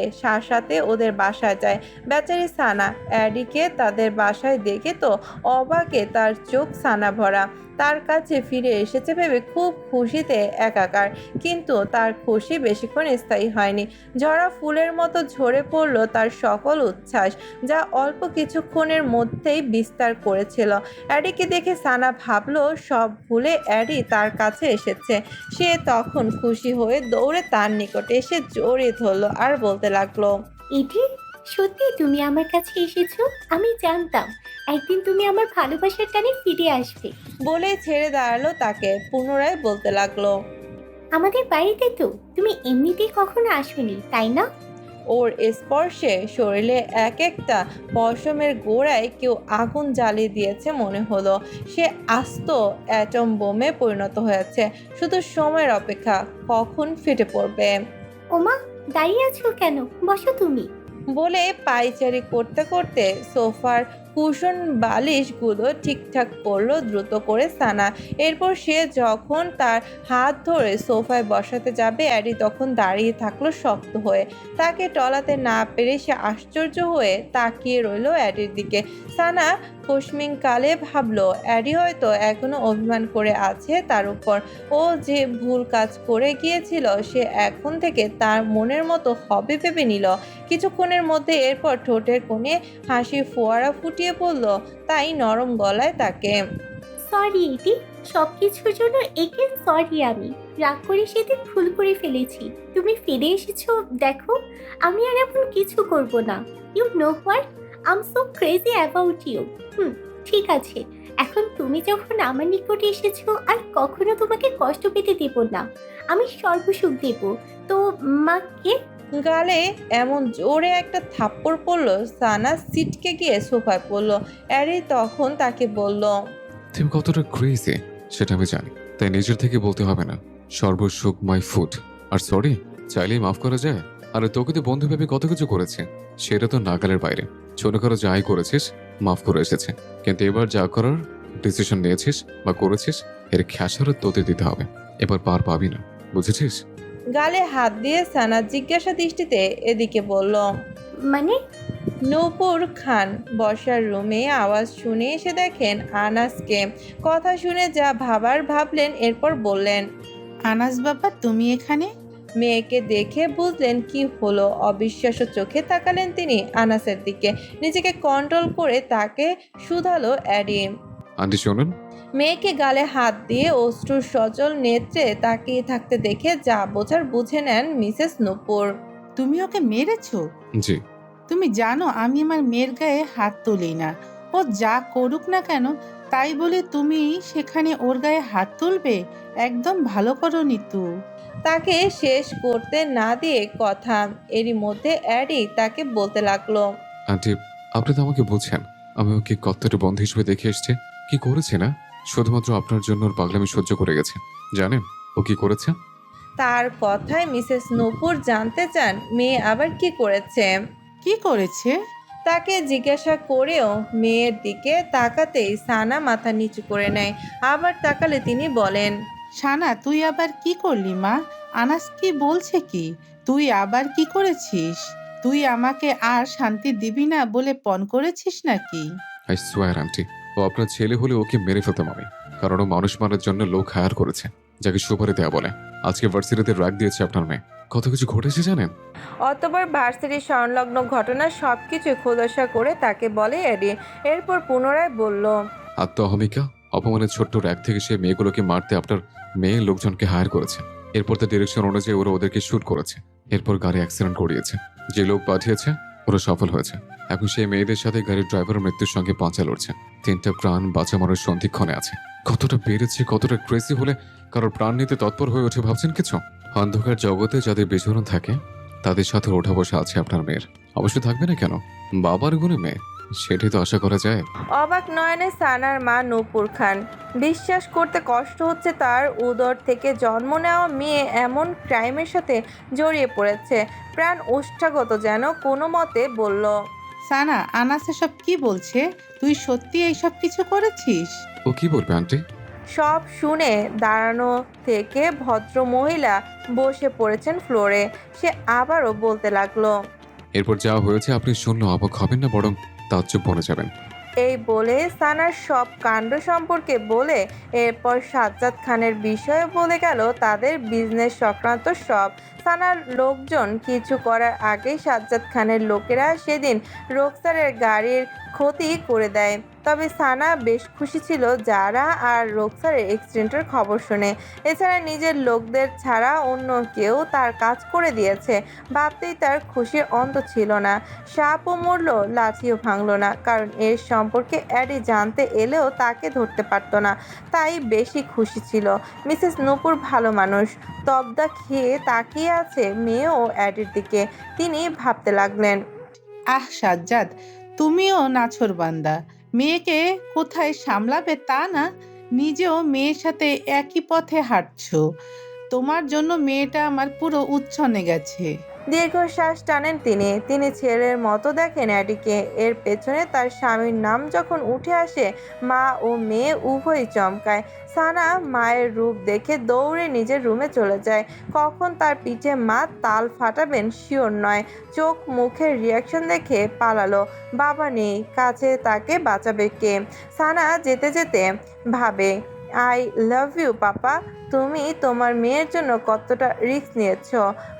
Speaker 2: সাথে ওদের বাসায় যায়। বেচারি সানা অ্যাডিকে তাদের বাসায় দেখে তো অবাকে তার চোখ সানা ভরা। তার কাছে ফিরে এসেছে ভেবে খুব খুশিতে একাকার, কিন্তু তার খুশি বেশিক্ষণ স্থায়ী হয়নি। ঝরা ফুলের মতো ঝরে পড়ল তার সকল উচ্ছ্বাস, যা অল্প কিছুক্ষণের মধ্যেই বিস্তার করেছিল। অ্যাডিকে দেখে সানা ভাবলো সব ভুলে অ্যাডি তার কাছে এসেছে। সে তখন খুশি হয়ে দৌড়ে তার নিকটে এসে জড়িয়ে ধরলো আর বলতে লাগলো,
Speaker 13: ইডি, সত্যি তুমি আমার কাছে এসেছো? আমি জানতাম একদিন তুমি আমার ভালোবাসার টানে ফিরে আসবে।
Speaker 2: বলে ছেড়ে দাঁড়ালো তাকে। পুনরায় বলতে লাগলো,
Speaker 13: আমাদের বাড়িতে তো তুমি এমনিতেই কখনো আসোনি, তাই না?
Speaker 2: ওর স্পর্শে শরীরে এক একটা পশমের গোড়ায় কেউ আগুন জ্বালিয়ে দিয়েছে মনে হলো। সে আস্ত অ্যাটম বোমে পরিণত হয়েছে, শুধু সময়ের অপেক্ষা কখন ফেটে পড়বে।
Speaker 13: ওমা, দাঁড়িয়ে আছো কেন? বসো তুমি।
Speaker 2: বলে পায়চারি করতে করতে সোফার কুশন বালিশগুলো ঠিকঠাক করলো দ্রুত করে সানা। এরপর সে যখন তার হাত ধরে সোফায় বসাতে যাবে, অ্যাডি তখন দাঁড়িয়ে থাকলো শক্ত হয়ে। তাকে টলাতে না পেরে সে আশ্চর্য হয়ে তাকিয়ে রইল অ্যাডির দিকে। সানা কোশমিনকালে ভাবলো অ্যাডি হয়তো এখনো অভিমান করে আছে তার উপর। ও যে ভুল কাজ করে গিয়েছিল সে এখন থেকে তার মনের মতো হবে ভেবে নিল। কিছুক্ষণের মধ্যে এরপর ঠোঁটের কোণে হাসির ফোয়ারা ফুটিয়ে পড়ল, তাই নরম গলায় তাকে,
Speaker 13: সরি ইডি, সবকিছুর জন্য একে সরি। আমি রাগ করে সেদিন ভুল করে ফেলেছি। তুমি ফিরে এসেছো, দেখো আমি আর এমন কিছু করব না। You know what, I am so crazy about you. ঠিক আছে, এখন তুমি যখন আমার নিকটে এসেছো আর কখনো তোমাকে কষ্ট পেতে দেব না। আমি সর্বসুখ দেব। তো মাকে
Speaker 2: গালে এমন জোরে একটা থাপ্পড় পড়লো, সানা সিটকে গিয়ে সোফায় পড়লো। অ্যারি তখন তাকে বলল,
Speaker 1: তুমি কতটা ক্রেজি সেটা আমি জানি, তাই নিজের থেকে বলতে হবে না সর্বসুখ মাই ফুড। আর সরি চাইলেই মাফ করা যায়? আরে তোকে তো বন্ধু ভেবে কত কিছু করেছে, সেটা তো নাগালের বাইরে। ছোটখাটো যাই করেছিস মাফ করে এসেছে, কিন্তু এবার যা করার ডিসিশন নিয়েছিস বা করেছিস এর খেসারত তোতে দিতে হবে। এবার পার পাবি না, বুঝেছিস?
Speaker 2: গালে হাত দিয়ে সানা জিজ্ঞাসা দৃষ্টিতে এদিকে বলল।
Speaker 13: মানে?
Speaker 2: নূপুর খান বসার রুমে আওয়াজ শুনে এসে দেখেন আনাসকে। কথা শুনে যা ভাবার ভাবলেন, এরপর বললেন,
Speaker 6: আনাস বাবা, তুমি এখানে?
Speaker 2: মেয়েকে দেখে বুঝলেন কি হলো। অবিশ্বাস্য চোখে তাকালেন তিনি আনাসের দিকে। নিজেকে কন্ট্রোল করে তাকে শুধালো অ্যাডি।
Speaker 1: আন্টি শুনুন।
Speaker 2: মেয়েকে গালে হাত দিয়ে অশ্রু সজল নেত্রে তাকিয়ে থাকতে দেখে যা বোঝার বুঝে নেন মিসেস নূপুর।
Speaker 6: তুমি ওকে মেরেছো?
Speaker 1: জি।
Speaker 6: তুমি জানো আমি আমার মেয়ের গায়ে হাত তুলি না। ও যা করুক না কেন, তাই বলে তুমি সেখানে ওর গায়ে হাত তুলবে? একদম ভালো করোনি তো।
Speaker 2: তাকে শেষ করতে না দিয়ে কথা এরই মধ্যে অ্যাডি তাকে বলতে লাগলো,
Speaker 1: আন্টি আপনি তো আমাকে বলছেন আমি ওকে কতটা বন্ধু হিসেবে দেখে এসছি। কি করেছে না, শুধুমাত্র আপনার জন্য ওর পাগলামি সহ্য করে গেছে। জানেন ও কি করেছে?
Speaker 2: তার কথায় মিসেস নূপুর জানতে চান মেয়ে আবার কি করেছে।
Speaker 6: কি করেছে?
Speaker 2: তাকে জিজ্ঞাসা করেও মেয়ের দিকে তাকাতেই সানা মাথা নিচু করে নেয়। আবার তাকালে তিনি বলেন,
Speaker 6: সানা, তুই আবার কি করলি মা? আনাস কি বলছে কি? তুই আবার কি করেছিস? তুই আমাকে আর শান্তি দিবি না বলে পণ করেছিস নাকি?
Speaker 1: আই সোয়ার আন্টি ও আপনার ছেলে হলে ওকে মেরে ফেলতাম আমি, কারণ ও মানুষ মারার জন্য লোক হায়ার করেছে, যাকে সুপারি দেয়া বলে। আজকে ভার্সিটিতে রাগ দিয়েছে আপনার মেয়ে। কত কিছু ঘটেছে জানেন?
Speaker 2: অতবার ভার্সিটির সংলগ্ন ঘটনা সবকিছু খোলাসা করে তাকে বলে এডি। এরপর পুনরায় বলল,
Speaker 1: আত্ম অহমিকা অপমানের ছোট্ট র্যাক থেকে সে মেয়েগুলোকে মারতে আপনার মেয়ে লোকজনকে হায়ার করেছে। এরপর তার ডিরেকশন অনুযায়ী ওরা ওদেরকে শুট করেছে। এরপর গাড়ি অ্যাক্সিডেন্ট করিয়েছে। যে লোক পাঠিয়েছে ওরা সফল হয়েছে। এখন সেই মেয়েদের সাথে গাড়ির ড্রাইভারের মৃত্যুর সঙ্গে পাঁচা লড়ছে। 3টা প্রাণ বাঁচা মরার সন্ধিক্ষণে আছে। কতটা বেড়েছে, কতটা ক্রেজি হলে কারোর প্রাণ নিতে তৎপর হয়ে ওঠে ভাবছেন কিছু? অন্ধকার জগতে যাদের বিচরণ থাকে তাদের সাথে ওঠা বসা আছে আপনার মেয়ের। অবশ্য থাকবে না কেন, বাবার গুণে মেয়ে, সেটাই তো আশা করা যায়।
Speaker 2: অবাক নয়নে সানার মা নূপুর খান। বিশ্বাস করতে কষ্ট হচ্ছে তার উদর থেকে জন্ম নেওয়া মেয়ে এমন ক্রাইমের সাথে জড়িয়ে পড়েছে। প্রাণ ওষ্ঠাগত যেন কোনো মতে বলল,
Speaker 6: সানা, আনাস এসব কি বলছে? তুই সত্যি এইসব কিছু করেছিস?
Speaker 1: ও কি বলবে আন্টি?
Speaker 2: সব শুনে দাঁড়ানো থেকে ভদ্র মহিলা বসে পড়েছেন ফ্লোরে। সে আবারও বলতে লাগলো,
Speaker 1: এরপর যা হয়েছে আপনি শুনলে অবাক হবেন না, বরং তাজ্জব বনে যাবেন।
Speaker 2: এই বলে সানার সব কাণ্ড সম্পর্কে বলে এরপর সাজ্জাদ খানের বিষয়ে বলে গেল তাদের বিজনেস সংক্রান্ত সব। সানার লোকজন কিছু করার আগেই সাজ্জাদ খানের লোকেরা সেদিন রোকসারের গাড়ির ক্ষতি করে দেয়। তবে সানা বেশ খুশি ছিল যারা আর রোকসারের অ্যাক্সিডেন্টের খবর শুনে। এছাড়া নিজের লোকদের ছাড়া অন্য কেউ তার কাজ করে দিয়েছে ভাবতেই তার খুশির অন্ত ছিল না। সাপও মরল, লাঠিও ভাঙলো না, কারণ এর সম্পর্কে অ্যাডি জানতে এলেও তাকে ধরতে পারতো না, তাই বেশি খুশি ছিল। মিসেস নূপুর ভালো মানুষ, তবদা খেয়ে তাকিয়ে আছে মেয়ে ও অ্যাডির দিকে। তিনি ভাবতে লাগলেন,
Speaker 14: আহ সাজ্জাদ, তুমিও নাছোড়বান্দা। মেয়েকে কোথায় সামলাবে তা না, নিজেও মেয়ের সাথে একই পথে হাঁটছো। তোমার জন্য মেয়েটা আমার পুরো উচ্ছনে গেছে।
Speaker 2: দীর্ঘশ্বাস টানেন তিনি ছেলের মতো দেখেন অ্যাডিকে। এর পেছনে তার স্বামীর নাম যখন উঠে আসে মা ও মেয়ে উভয়ই চমকায়। সানা মায়ের রূপ দেখে দৌড়ে নিজের রুমে চলে যায়। কখন তার পিঠে মা তাল ফাটাবেন শিওর নয়। চোখ মুখের রিয়াকশন দেখে পালালো। বাবা নেই কাছে, তাকে বাঁচাবে কে? সানা যেতে যেতে ভাবে, আই লাভ ইউ পাপা। তুমি তোমার মেয়ের জন্য কতটা রিস্ক নিয়েছ।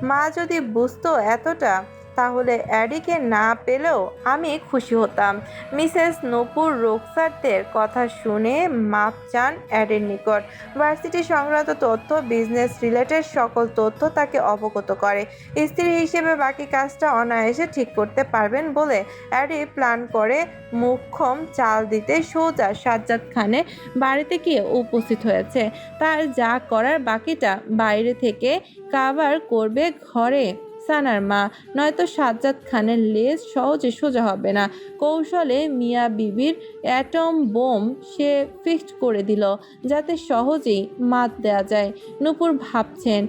Speaker 2: মা যদি বুঝতো এতটা, তাহলে অ্যাডিকে না পেলেও আমি খুশি হতাম। মিসেস নূপুর রোকসারদের কথা শুনে মাপ চান অ্যাডির নিকট। ভার্সিটি সংক্রান্ত তথ্য, বিজনেস রিলেটেড সকল তথ্য তাকে অবগত করে। স্ত্রী হিসেবে বাকি কাজটা অনায়াসে ঠিক করতে পারবেন বলে অ্যাডি প্ল্যান করে মুখ্যম চাল দিতে সোজা সাজ্জাদ খানের বাড়িতে গিয়ে উপস্থিত হয়েছে। তার যা করার বাকিটা বাইরে থেকে কাভার করবে ঘরে সানার মা, নয়তো সাজ্জাদ খানের লেজ সহজে সোজা হবে না। কৌশলে মিয়া বিবির অ্যাটম বোম সে ফিক্সড করে দিল যাতে সহজেই মাত দেয়া যায়। নূপুর ভাবছেন,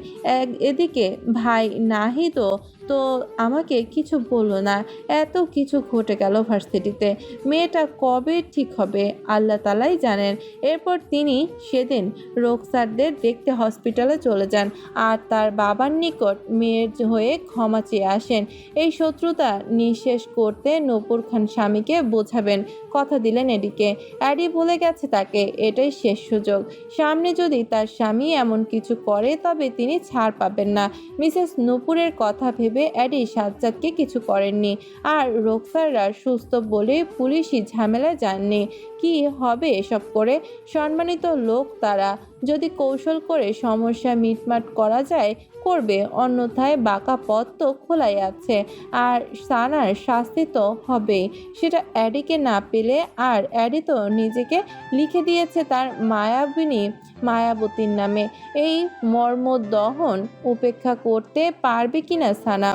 Speaker 2: এদিকে ভাই নাহিদও তো আমাকে কিছু বললো না। এত কিছু ঘটে গেল ভার্সিটিতে, মেয়েটা কবে ঠিক হবে আল্লাহ তালাই জানেন। এরপর তিনি সেদিন রোকসারদের দেখতে হসপিটালে চলে যান আর তার বাবার নিকট মেয়ের হয়ে ক্ষমা চেয়ে আসেন। এই শত্রুতা নিঃশেষ করতে নূপুর খান স্বামীকে বোঝাবেন কথা দিলেন এডিকে। অ্যাডি বলে গেছে তাকে এটাই শেষ সুযোগ। সামনে যদি তার স্বামী এমন কিছু করে তবে তিনি ছাড় পাবেন না। মিসেস নূপুরের কথা ভেবে অ্যাডি সাজ্জাদকে কিছু করেননি। আর রোকসাররা সুস্থ বলে পুলিশি ঝামেলায় যাননি। কি হবে এসব করে? সম্মানিত লোক তারা, যদি কৌশল করে সমস্যা মিটমাট করা যায় করবে, অন্যথায় বাঁকা পথ তো খোলাই আছে। আর সানার শাস্তি তো হবেই, সেটা অ্যাডিকে না পেলে। আর অ্যাডি তো নিজেকে লিখে দিয়েছে তার মায়াবতীর নামে। এই মর্মদহন উপেক্ষা করতে পারবে কিনা সানা?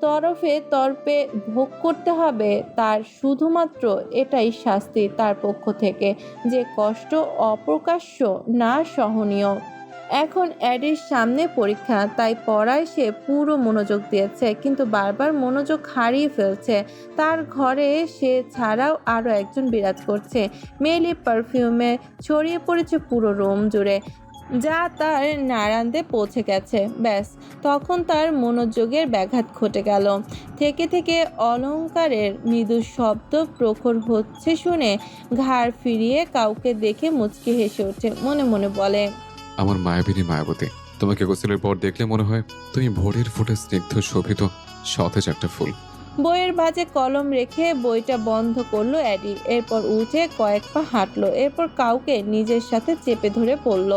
Speaker 2: তরফে ভোগ করতে হবে তার, শুধুমাত্র এটাই শাস্তি তার পক্ষ থেকে, যে কষ্ট অপ্রকাশ্য না সহনীয়। এখন অ্যাডির সামনে পরীক্ষা, তাই পড়ায় সে পুরো মনোযোগ দিয়েছে, কিন্তু বারবার মনোযোগ হারিয়ে ফেলছে। তার ঘরে সে ছাড়াও আরও একজন বিরাজ করছে। মেলি পারফিউমে ছড়িয়ে পড়েছে পুরো রুম জুড়ে, যা তার নারান্দে পৌঁছে গেছে। ব্যাস, তখন তার মনোযোগের ব্যাঘাত ঘটে গেল। থেকে অলংকারের মৃদু শব্দ প্রখর হচ্ছে শুনে ঘাড় ফিরিয়ে কাউকে দেখে মুচকি হেসে ওঠে। মনে মনে বলে,
Speaker 1: আমার মায়াবিনী মায়াবতী, তোমাকে গোসলের পর দেখলে মনে হয় তুমি ভোরের ফুটে স্নিগ্ধ শোভিত সতেজ একটা ফুল।
Speaker 2: বইয়ের ভাঁজে কলম রেখে বইটা বন্ধ করলো অ্যাডি। এরপর উঠে কয়েক পা হাঁটলো, এরপর কাউকে নিজের সাথে চেপে ধরে পড়ল।